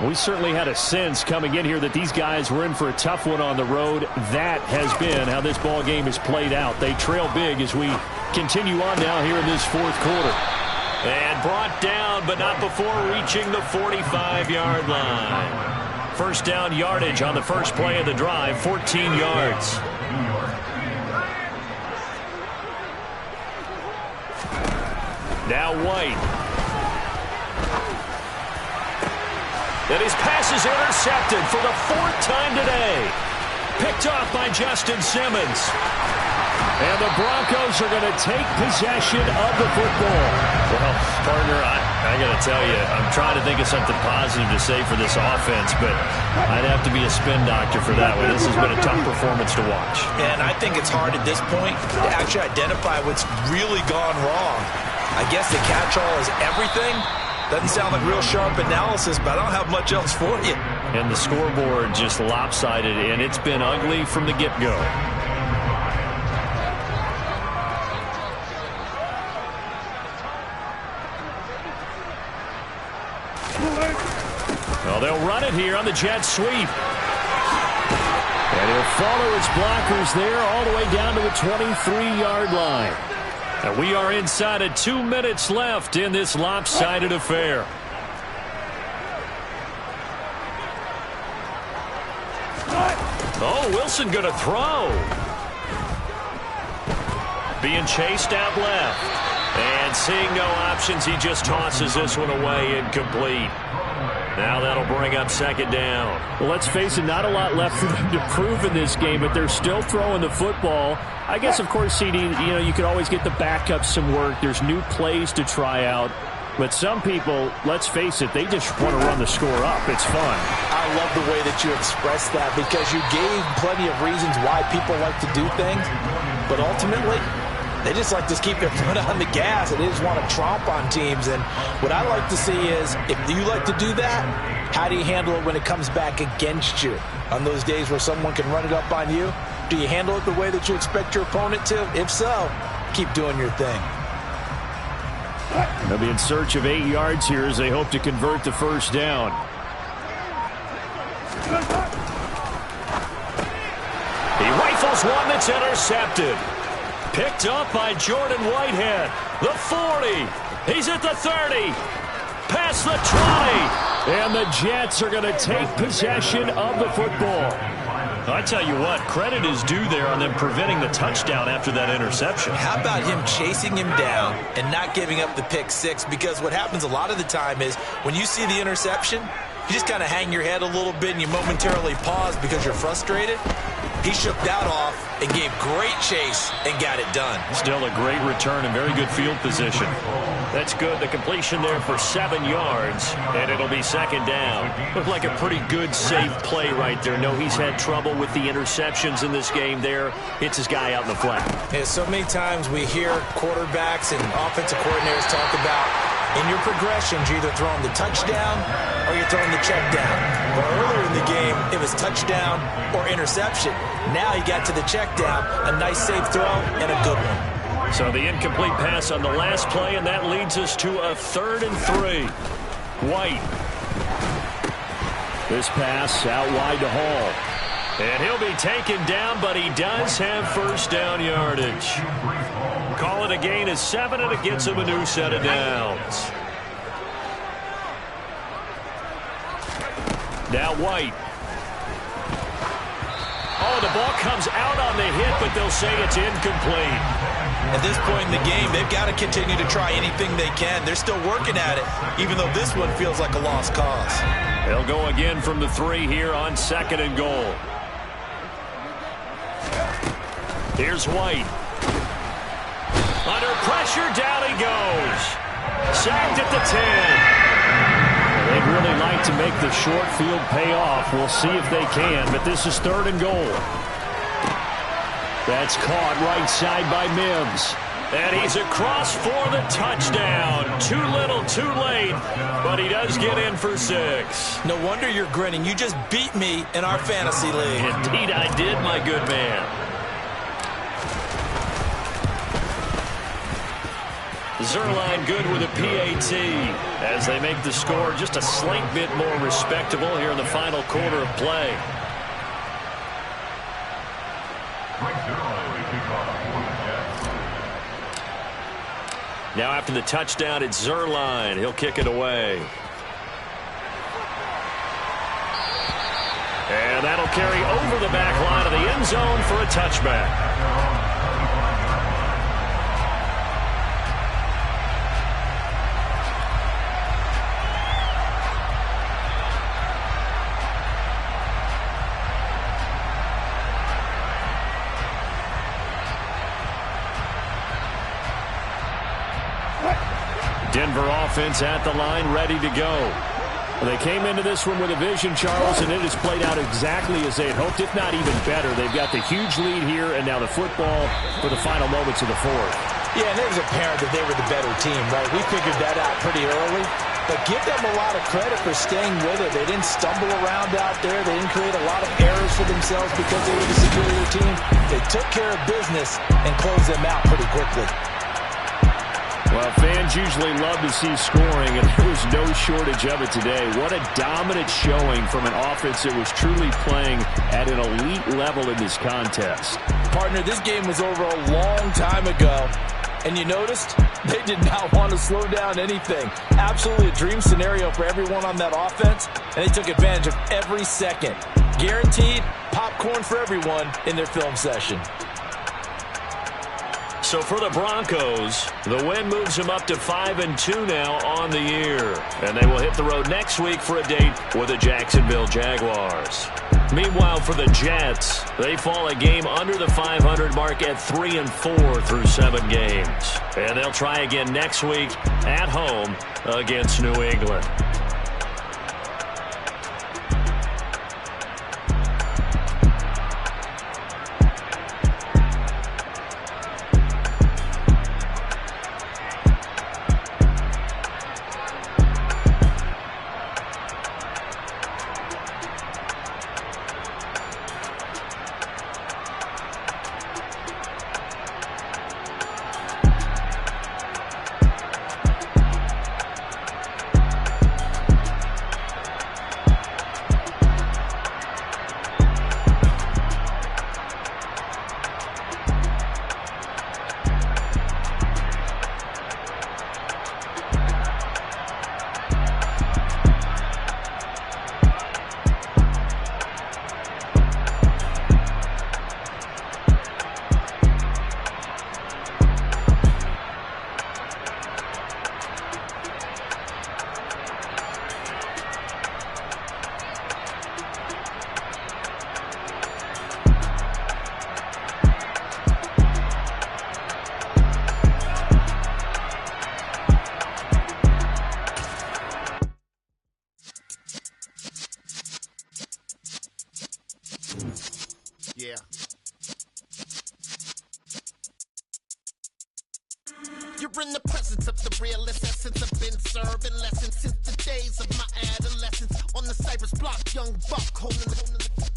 We certainly had a sense coming in here that these guys were in for a tough one on the road. That has been how this ball game has played out. They trail big as we continue on now here in this fourth quarter. And brought down, but not before reaching the 45-yard line. First down yardage on the first play of the drive, 14 yards. Now White. And his pass is intercepted for the 4th time today. Picked off by Justin Simmons. And the Broncos are going to take possession of the football. Well, partner, I got to tell you, I'm trying to think of something positive to say for this offense, but I'd have to be a spin doctor for that one. This has been a tough performance to watch. And I think it's hard at this point to actually identify what's really gone wrong. I guess the catch-all is everything. Doesn't sound like real sharp analysis, but I don't have much else for you. And the scoreboard just lopsided, and it's been ugly from the get-go. Well, they'll run it here on the jet sweep. And he'll follow his blockers there all the way down to the 23-yard line. And we are inside of 2 minutes left in this lopsided affair. Oh, Wilson going to throw. Being chased out left. And seeing no options, he just tosses this one away, incomplete. Now that'll bring up second down. Well, let's face it, not a lot left for them to prove in this game, but they're still throwing the football. I guess, of course, CD, you could always get the backups some work. There's new plays to try out. But some people, let's face it, they just want to run the score up. It's fun. I love the way that you expressed that because you gave plenty of reasons why people like to do things. But ultimately, they just like to keep their foot on the gas, and they just want to tromp on teams. And what I like to see is, if you like to do that, how do you handle it when it comes back against you? On those days where someone can run it up on you, do you handle it the way that you expect your opponent to? If so, keep doing your thing. They'll be in search of 8 yards here as they hope to convert the first down. He rifles one that's intercepted. Picked up by Jordan Whitehead. The 40. He's at the 30. Past the 20. And the Jets are going to take possession of the football. I tell you what, credit is due there on them preventing the touchdown after that interception. How about him chasing him down and not giving up the pick six? Because what happens a lot of the time is when you see the interception, you just kind of hang your head a little bit and you momentarily pause because you're frustrated. He shook that off and gave great chase and got it done. Still a great return and very good field position. That's good. The completion there for 7 yards, and it'll be second down. Looked like a pretty good, safe play right there. No, he's had trouble with the interceptions in this game there. Hits his guy out in the flat. Yeah, so many times we hear quarterbacks and offensive coordinators talk about in your progressions, you're either throwing the touchdown or you're throwing the check down. But earlier in the game, it was touchdown or interception. Now he got to the check down, a nice safe throw, and a good one. So the incomplete pass on the last play, and that leads us to a 3rd and 3. White. This pass out wide to Hall. And he'll be taken down, but he does have first down yardage. Call it a gain of 7, and it gets him a new set of downs. Now White. Oh, the ball comes out on the hit, but they'll say it's incomplete. At this point in the game, they've got to continue to try anything they can. They're still working at it, even though this one feels like a lost cause. They'll go again from the 3 here on 2nd and goal. Here's White. Under pressure, down he goes. Sacked at the 10. They'd really like to make the short field pay off. We'll see if they can, but this is 3rd and goal. That's caught right side by Mims. And he's across for the touchdown. Too little, too late, but he does get in for 6. No wonder you're grinning. You just beat me in our fantasy league. Indeed I did, my good man. Zuerlein good with a PAT as they make the score just a slight bit more respectable here in the final quarter of play. Now after the touchdown, it's Zuerlein. He'll kick it away. And that'll carry over the back line of the end zone for a touchback. Denver offense at the line, ready to go. Well, they came into this one with a vision, Charles, and it has played out exactly as they had hoped, if not even better. They've got the huge lead here, and now the football for the final moments of the 4th. Yeah, and it was apparent that they were the better team, right? We figured that out pretty early. But give them a lot of credit for staying with it. They didn't stumble around out there. They didn't create a lot of errors for themselves because they were the superior team. They took care of business and closed them out pretty quickly. Well, fans usually love to see scoring, and there was no shortage of it today. What a dominant showing from an offense that was truly playing at an elite level in this contest. Partner, this game was over a long time ago. And you noticed they did not want to slow down anything. Absolutely a dream scenario for everyone on that offense, and they took advantage of every second. Guaranteed popcorn for everyone in their film session. So for the Broncos, the win moves them up to 5-2 now on the year. And they will hit the road next week for a date with the Jacksonville Jaguars. Meanwhile, for the Jets, they fall a game under the 500 mark at 3-4 through 7 games. And they'll try again next week at home against New England. Yeah. You're in the presence of the realest essence. I've been serving lessons since the days of my adolescence. On the Cypress block, young buck holding the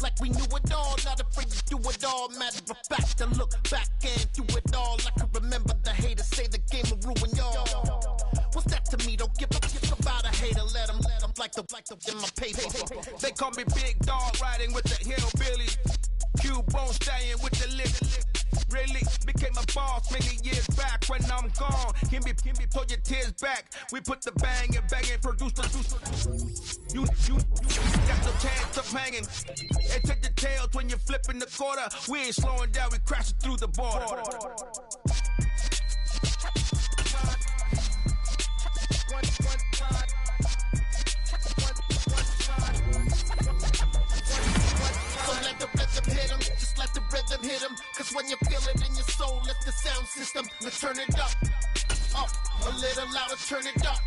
like we knew it all. Not afraid to do it all. Matter of fact, to look back and do it all. I can remember the haters say the game will ruin y'all. What's that to me? Don't give a about a hater. Let them like the in my paper. They call me Big Dog, riding with the hillbillies. Cubone staying with the lip. Really became a boss many years back. When I'm gone, can be pull your tears back. We put the bang and produce the you got no chance of hanging. They take the tails when you're flipping the quarter. We ain't slowing down, we crashing through the border. Let the rhythm hit him, cause when you feel it in your soul, lift the sound system, let's turn it up, a little louder, turn it up,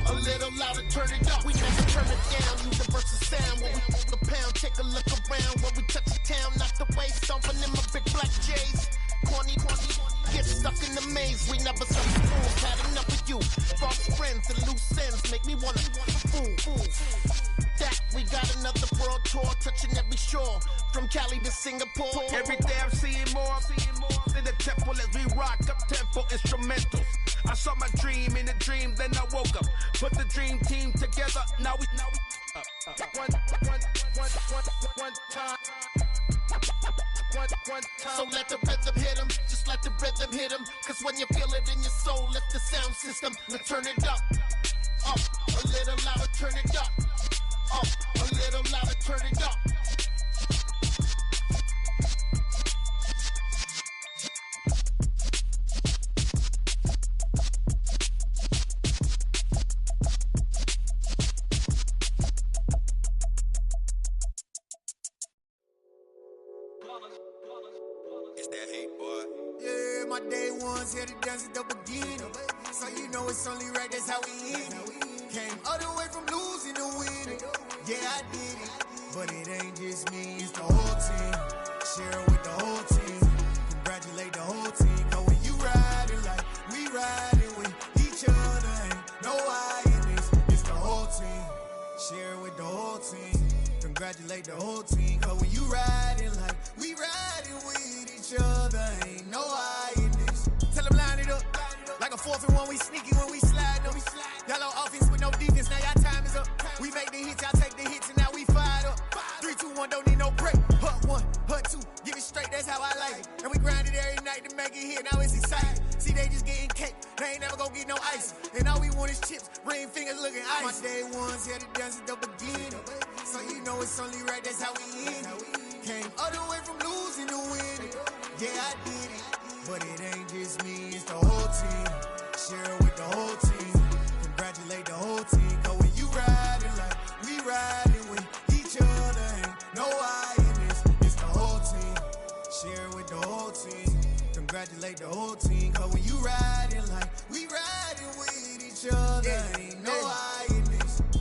a little louder, turn it up, we never turn it down, universal sound, when we the pound, take a look around, when we touch the town, not the way, stomping in my big black J's, corny, get stuck in the maze, we never suck fools, had enough of you, false friends and loose ends, make me wanna fool. That we got another world tour touching every shore from Cali to Singapore. Every day I'm seeing more in the temple as we rock up tempo instrumentals. I saw my dream in a dream, then I woke up. Put the dream team together. Now we one time. So let the rhythm hit him, just let the rhythm hit him. Cause when you feel it in your soul, lift the sound system, let's turn it up, a little louder, turn it up. A little louder, turn it up. It's that hate, boy. Yeah, my day ones here to dance at the beginning. So you know it's only right, that's how we end it. Came all the way from losing to winning. Yeah, I did it. But it ain't just me, it's the whole team. Share it with the whole team. Congratulate the whole team. Know when you ride. congratulate the whole team. Cause when you riding like we riding with each other, ain't no hiding this. Tell them line it up. Like a 4th and 1, we sneaky when we slide them. Y'all on offense with no defense, now y'all time is up. We make the hits, y'all take the hits, and now we fired up. 3, 2, 1, don't need no break. Hut 1, hut 2, give it straight, that's how I like it. And we grind it every night to make it hit, now it's exciting. See, they just getting cake, they ain't never gonna get no ice. And all we want is chips, ring fingers looking ice. My day ones had to dance at the beginning. So you know it's only right, that's how we end it. Came all the way from losing to winning. Yeah, I did it. But it ain't just me, it's the whole team. Share it with the whole team. Congratulate the whole team. Cause when you riding like we riding with each other, ain't no hiding. It's the whole team. Share it with the whole team. Congratulate the whole team. Cause when you riding like we riding with each other, ain't no hiding.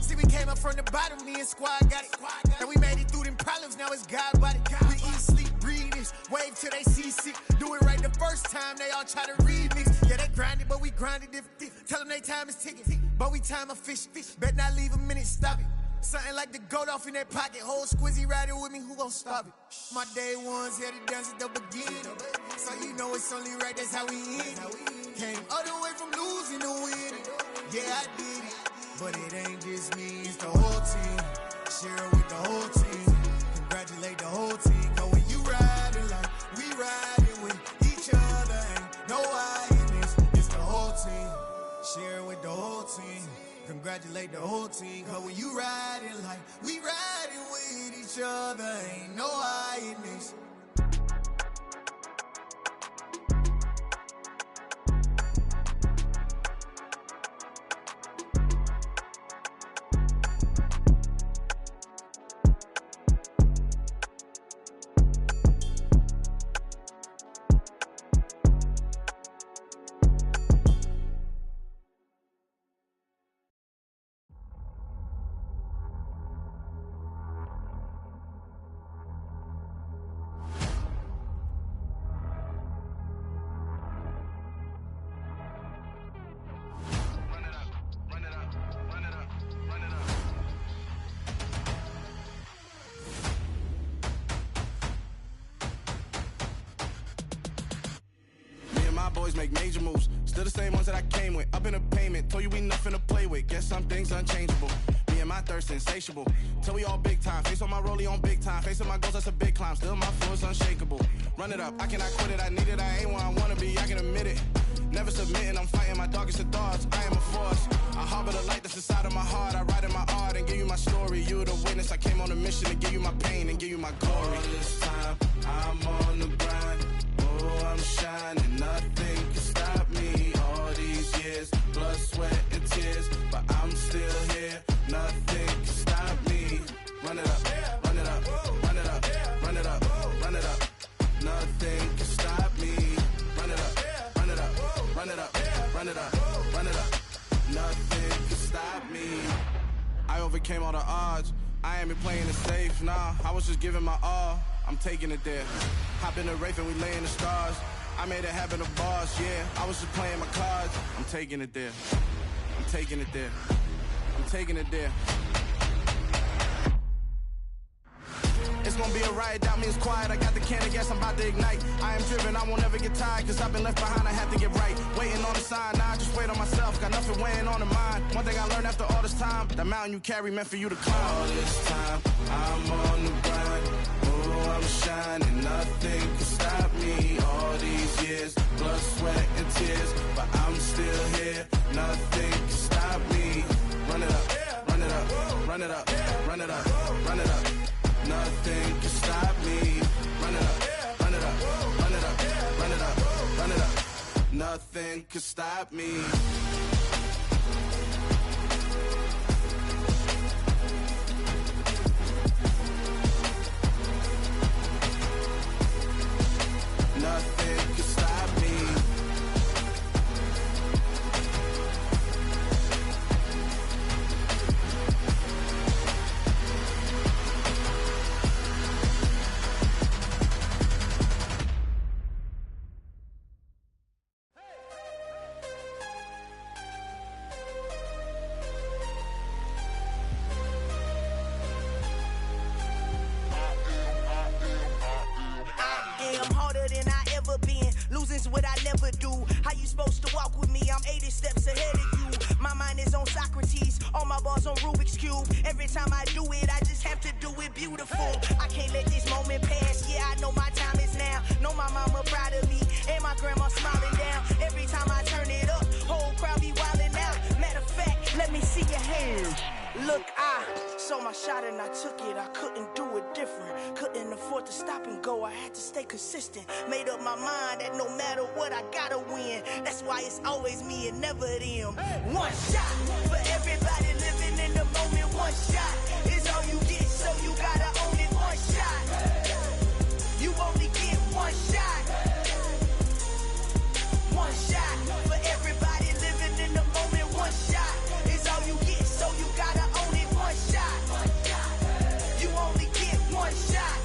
See, we came up from the bottom, me and squad got it. And we made it through them problems, now it's God body. We eat, sleep, breathe this, wave till they see sick. Do it right the first time, they all try to remix. Yeah, they grinded, but we grinded different. Tell them they time is ticking, but we time a fish. Bet not leave a minute, stop it. Something like the goat off in that pocket. Whole squizzy riding with me, who gon' stop it? My day ones had to dance at the beginning. So you know it's only right, that's how we end it. Came all the way from losing to winning. Yeah, I did it. But it ain't just me, it's the whole team. Share it with the whole team. Congratulate the whole team. Cause when you riding like we riding with each other, ain't no hiding. It's the whole team. Share it with the whole team. Congratulate the whole team. Cause when you riding like we riding with each other, ain't no hiding. Boys make major moves, still the same ones that I came with. Up in a payment, told you we nothing to play with. Guess some things unchangeable. Me and my thirst insatiable. Till we all big time. Face on my rollie on big time. Face on my goals, that's a big climb. Still my flow is unshakable. Run it up, I cannot quit it. I need it, I ain't where I wanna be. I can admit it. Never submitting, I'm fighting my darkest of thoughts. I am a force. I harbor the light that's inside of my heart. I write in my art and give you my story. You the witness. I came on a mission to give you my pain and give you my glory. All this time, I'm on the grind. Oh, I'm shining. Nothing can stop me. All these years, blood, sweat, and tears, but I'm still here. Nothing can stop me. Run it up, run it up, run it up, run it up, run it up. Nothing can stop me. Run it up, run it up, run it up, run it up, run it up. Nothing can stop me. I overcame all the odds. I ain't been playing it safe, nah. I was just giving my all. I'm taking it there. Hop in the Wraith and we lay in the stars. I made it happen to boss, yeah. I was just playing my cards. I'm taking it there. I'm taking it there. I'm taking it there. It's gonna be a riot, doubt me it's quiet. I got the can of gas, I'm about to ignite. I am driven, I won't ever get tired, cause I've been left behind, I have to get right. Waiting on the sign, now I just wait on myself. Got nothing weighing on the mind. One thing I learned after all this time, the mountain you carry meant for you to climb. All this time, I'm on the grind. Oh, I'm shining, nothing can stop me. All these years, blood, sweat, and tears, but I'm still here. Nothing can stop me. Run it up, run it up, run it up, run it up, run it up. Nothing can stop me. Run it up, run it up, run it up, run it up, run it up. Nothing can stop me. Nothing can stop me. losing's what I never do. How you supposed to walk with me? I'm 80 steps ahead of you. My mind is on Socrates, all my bars on Rubik's Cube. Every time I do it, I just have to do it beautiful. I can't let this moment pass. Yeah, I know my time is now. Know my mama proud of me, and my grandma smiling down. Every time I turn it up, whole crowd be wildin' out. Matter of fact, let me see your hands. Look, I saw my shot and I took it. I couldn't do it different. Couldn't afford to stop and go. I had to stay consistent. Made up my mind that no matter what, I gotta win. That's why it's always me and never them. One shot for everybody living in the moment. One shot is all you get, so you gotta own it. One shot. You only get one shot. One shot for everybody living in the moment. One shot is all you get, so you gotta own it. One shot. You only get one shot.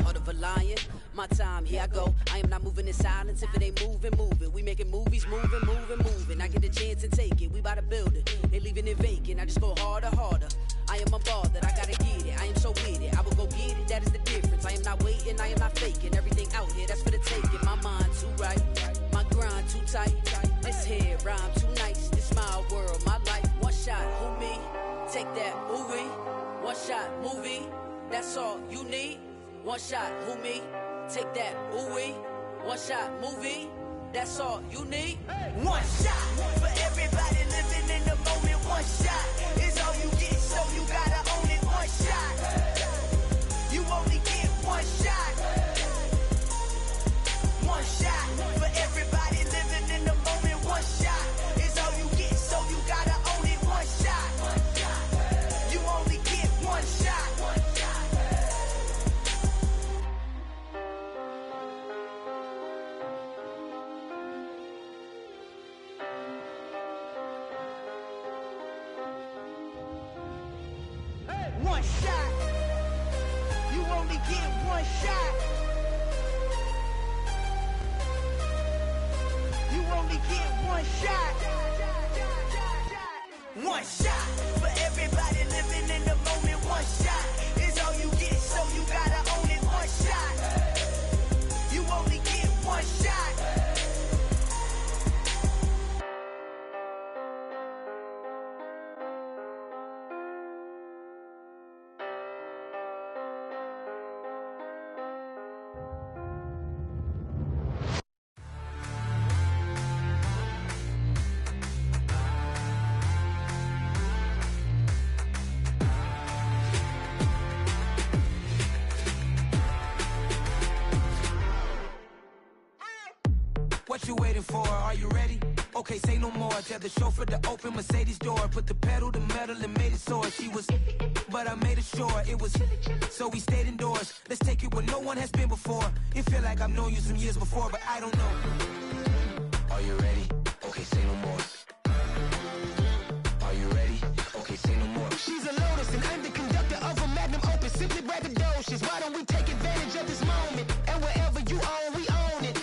Heart of a lion, my time, here I go. I am not moving in silence. If it ain't moving, move it. We making movies, moving. I get a chance and take it. We bout to build it. They leaving it vacant. I just go harder. I am a ball that I gotta get it. I am so with it. I will go get it. That is the difference. I am not waiting. I am not faking. Everything out here, that's for the taking. My mind too right. My grind too tight. This here rhyme too nice. This my world, my life. One shot, who me? Take that, movie. One shot, movie. That's all you need. One shot, who me? Take that, ooh-wee. One shot, movie. That's all you need. One shot for everybody living in the moment. One shot is all you get, so you gotta own it. One shot. You only get one shot. One shot for everybody living in the moment. One shot is all you get, so you gotta own it. One shot. You only get one shot. One shot. You only get one shot. You only get one shot. One shot for everybody living in the moment. One shot is all you get, so you gotta own it. One shot. You only get one shot. What you waiting for? Are you ready? Okay, say no more. Tell the chauffeur to open Mercedes door. Put the pedal to metal and made it soar. She was, but I made it sure it was. So we stayed indoors. Let's take it where no one has been before. It feel like I've known you some years before, but I don't know. Are you ready? Okay, say no more. Are you ready? Okay, say no more. She's a Lotus and I'm the conductor of a magnum opus. Simply braggadocious. Why don't we take advantage of this moment? And wherever you own, we own it.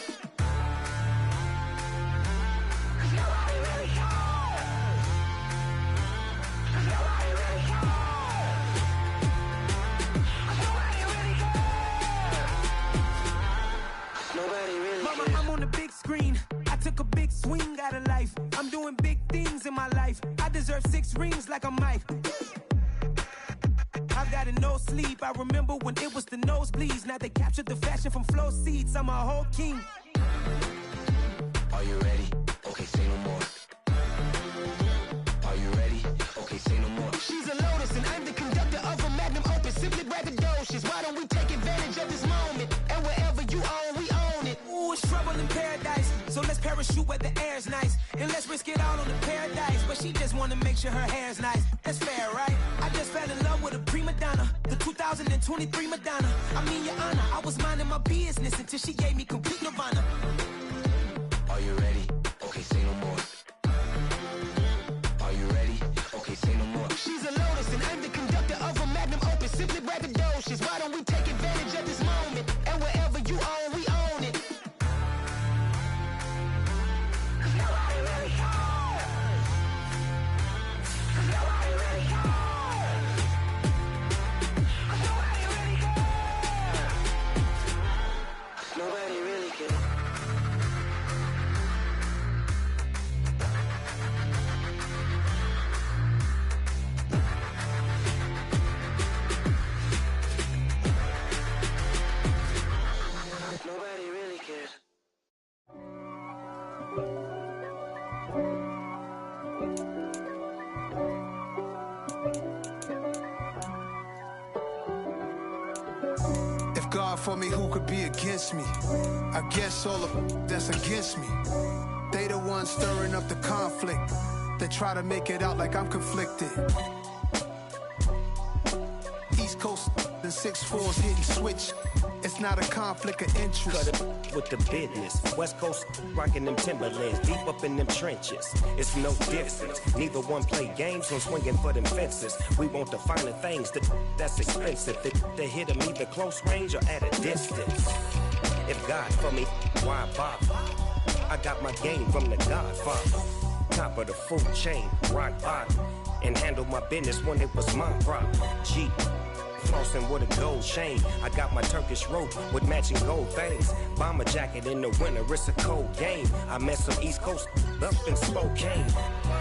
Mama, I'm on the big screen. I took a big swing out of life. I'm doing big things in my life. I deserve 6 rings like I'm Mike. I've got no sleep. I remember when it was the nosebleeds. Now they captured the fashion from flow seats. I'm a whole king. Are you ready? Okay, say no more. Are you ready? Okay, say no more. She's a Lotus and I'm the conductor of a magnum opus. Simply braggadocious. Why don't we take advantage of this moment? And wherever you own, we own it. Ooh, it's trouble in paradise. So let's parachute where the air's nice. And let's risk it all on the paradise. But she just wanna make sure her hair's nice. That's fair, right? I just fell in love with a prima donna. The 2023 Madonna. I mean, your honor, I was minding my business until she gave me complete nirvana. Are you ready? Okay, say no more. Are you ready? Okay, say no more. She's a Lotus and I'm the conductor of a magnum opus. Simply braggadocious. Why don't we take advantage of this moment? And wherever you own, we own it. Nobody really cares. Nobody really cares. Nobody really cares. for me, who could be against me? I guess all of that's against me. They the ones stirring up the conflict. They try to make it out like I'm conflicted. East Coast and 6'4's hitting switch. It's not a conflict of interest. Cut it with the business. West Coast rocking them Timberlands, deep up in them trenches. It's no difference. Neither one play games, no swinging for them fences. We want the finer things that's expensive. They hit them either close range or at a distance. If God for me, why bother? I got my game from the Godfather. Top of the food chain, rock bottom. And handle my business when it was my problem. G. Flossing with a gold chain. I got my Turkish rope with matching gold things. Bomber jacket in the winter, it's a cold game. I met some East Coast up in Spokane.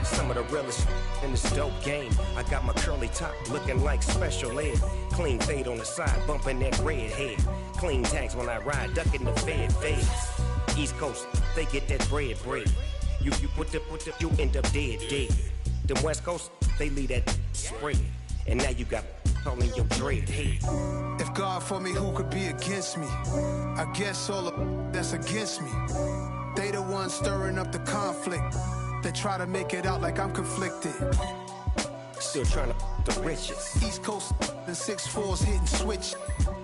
Some of the realest in this dope game. I got my curly top looking like special ed. Clean fade on the side, bumping that red head. Clean tags when I ride, ducking the fades. East Coast, they get that bread. You you end up dead. Them West Coast, they leave that spread. And now you got calling your dread head. If God for me, who could be against me? I guess all of that's against me. They the ones stirring up the conflict. They try to make it out like I'm conflicted. Still trying to the riches. East Coast and 6'4's hitting switch.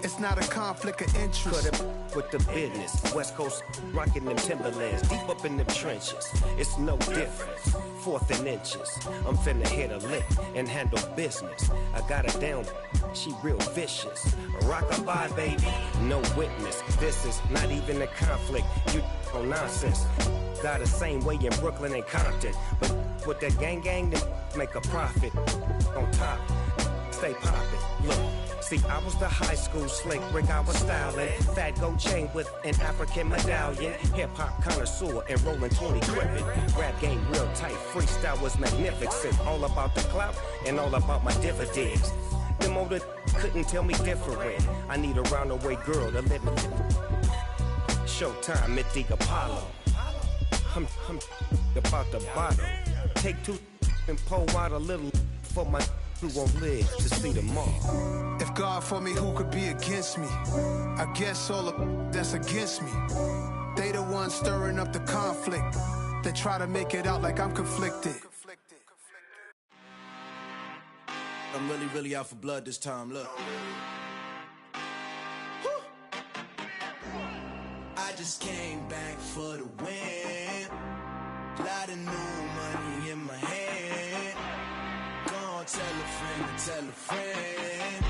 It's not a conflict of interest. Cut it with the business. West Coast rocking them Timberlands, deep up in them trenches. It's no difference. 4th and inches. I'm finna hit a lick and handle business. I got her down, she real vicious. Rock-a-bye, baby, no witness. This is not even a conflict. You on nonsense. Got the same way in Brooklyn and Compton. But with that gang, then make a profit. On top, stay poppin'. Look. See, I was the high school slick Rick, I was styling. Fat gold chain with an African medallion. Hip-hop connoisseur and rolling 20 gripping. Rap game real tight, freestyle was magnificent. All about the clout and all about my dividends. Them older couldn't tell me different. I need a roundaway girl to live in. Showtime at the Apollo. I'm about the bottle. Take 2 and pour out a little for my who won't live to see tomorrow. If God for me, who could be against me? I guess all of that's against me. They the ones stirring up the conflict. They try to make it out like I'm conflicted. I'm really out for blood this time, look. I just came back for the win. Lot of new money in my hand. Tell a friend.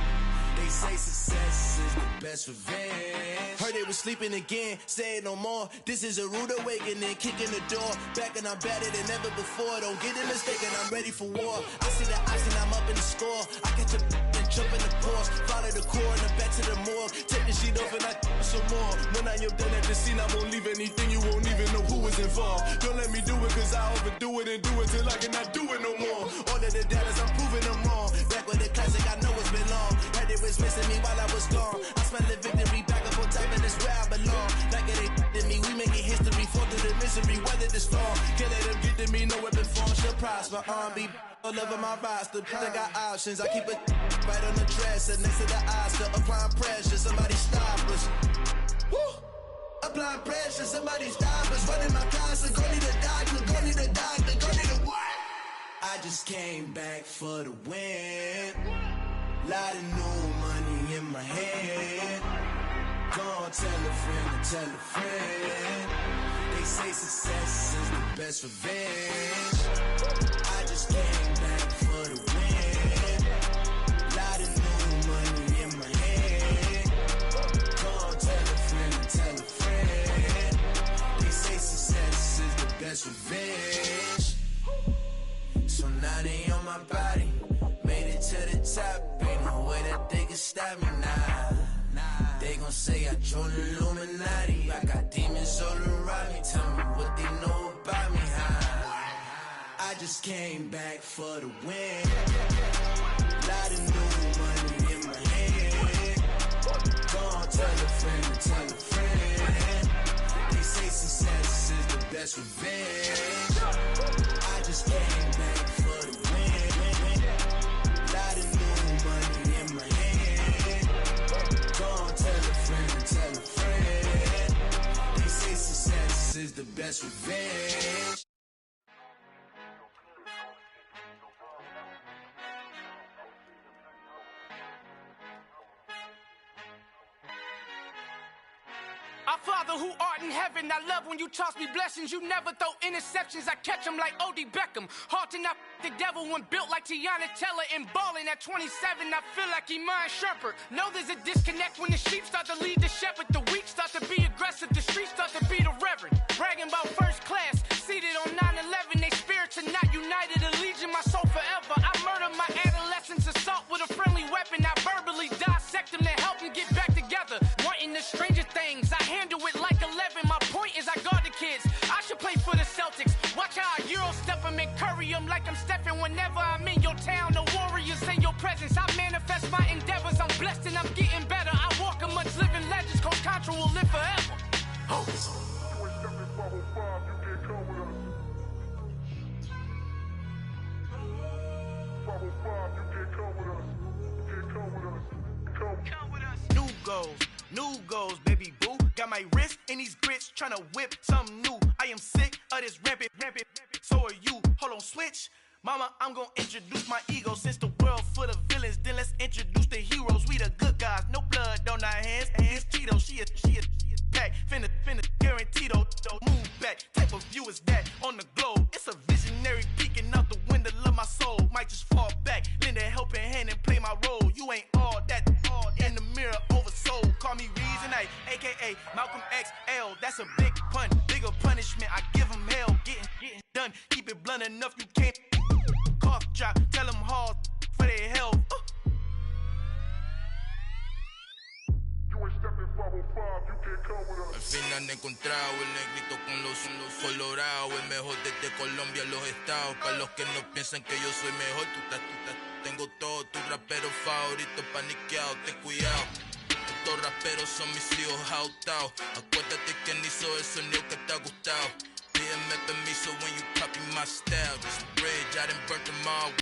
They say success is the best revenge. Heard they was sleeping again, say it no more. This is a rude awakening, kicking the door. Back and I'm better than ever before. Don't get it mistaken, I'm ready for war. I see the icing, I'm up in the score. I catch a and jump in the course. Follow the core and the back to the morgue. Take the sheet off and I some more. When I am done at the scene, I won't leave anything. You won't even know who is involved. Don't let me do it, cause I overdo it and do it till I cannot do it no more. All of the data's, I'm proving them wrong. Back with the classic, I know it's been long. Heard it was missing me while I was gone. I smell the victory back up on top, and it's where I belong. Like it ain't to me, we making history. Fall through the misery, weather the storm. Can't let them get to me, no weapon form shall prosper. R&B all over my roster, I got options. I keep it right on the dresser, next to the Oscar. Applying pressure, somebody stop us. Woo! Applying pressure, somebody stop us. Running my closet, go need a doctor, go need a doctor, go need a what? I just came back for the win. Lot of new money in my hand. Go tell a friend. They say success is the best revenge. I just came back for the win. Lot of new money in my hand. Go tell a friend. They say success is the best revenge. So now they on my body. Made it to the top. Ain't no way that they can stop me now. They gon' say I joined the Illuminati. I got demons all around me. Tell me what they know about me, huh? I just came back for the win. Lot of new money in my hand. Go on, tell a friend. They say success is the best revenge. I just came back for the win. Lot of new money in my hand. Go on, tell a friend. that's revenge. Our Father who art in heaven, I love when you toss me blessings. You never throw interceptions, I catch them like O.D. Beckham. Hard to knock the devil when built like Tiana Teller and balling at 27, I feel like Iman Shumpert. Know there's a disconnect when the sheep start to lead the shepherd. The weak start to be aggressive, the streets start to be the reverend. Bragging about first class, seated on 9/11. They spirits are not united, allegiance my soul forever. I murder my adolescence, assault with a friendly weapon. I verbally dissect them to help them get back together. Wanting the stranger things, I handle it like 11. My point is I guard the kids. I should play for the Celtics. Watch how I Euro step them and curry them like I'm Stephen. Whenever I'm in your town, the Warriors in your presence. I manifest my endeavors. I'm blessed and I'm getting better. I walk amongst living legends. Coach Contra will live forever. Oh. New goals, baby boo. Got my wrist in these grits, tryna whip something new. I am sick of this rampant. So are you. Hold on, switch. Mama, I'm gonna introduce my ego. Since the world full of villains, then let's introduce the heroes. We the good guys, no blood on our hands. Hands Tito, she a pack. Finna guaranteed, move back. Type of view is that on the globe? It's a visionary peeking out the window of my soul. Might just fall back, lend a helping hand and play my role. You ain't all that in the mirror oversold. Call me Reason A, aka Malcolm XL. That's a big pun, bigger punishment. I give him hell, getting done. Keep it blunt enough, you can't cough drop. Tell them hard for their health. Al fin han encontrado el negrito con los colorados, el mejor desde Colombia, los estados. Para los que no piensan que yo soy mejor, tengo todo, tus raperos favoritos paniqueados, ten cuidado. Estos raperos son mis hijos adoptados. Acuérdate quién hizo el sonido que te ha gustado. Pídeme permiso when you copy my style. This bridge, I done burnt them all.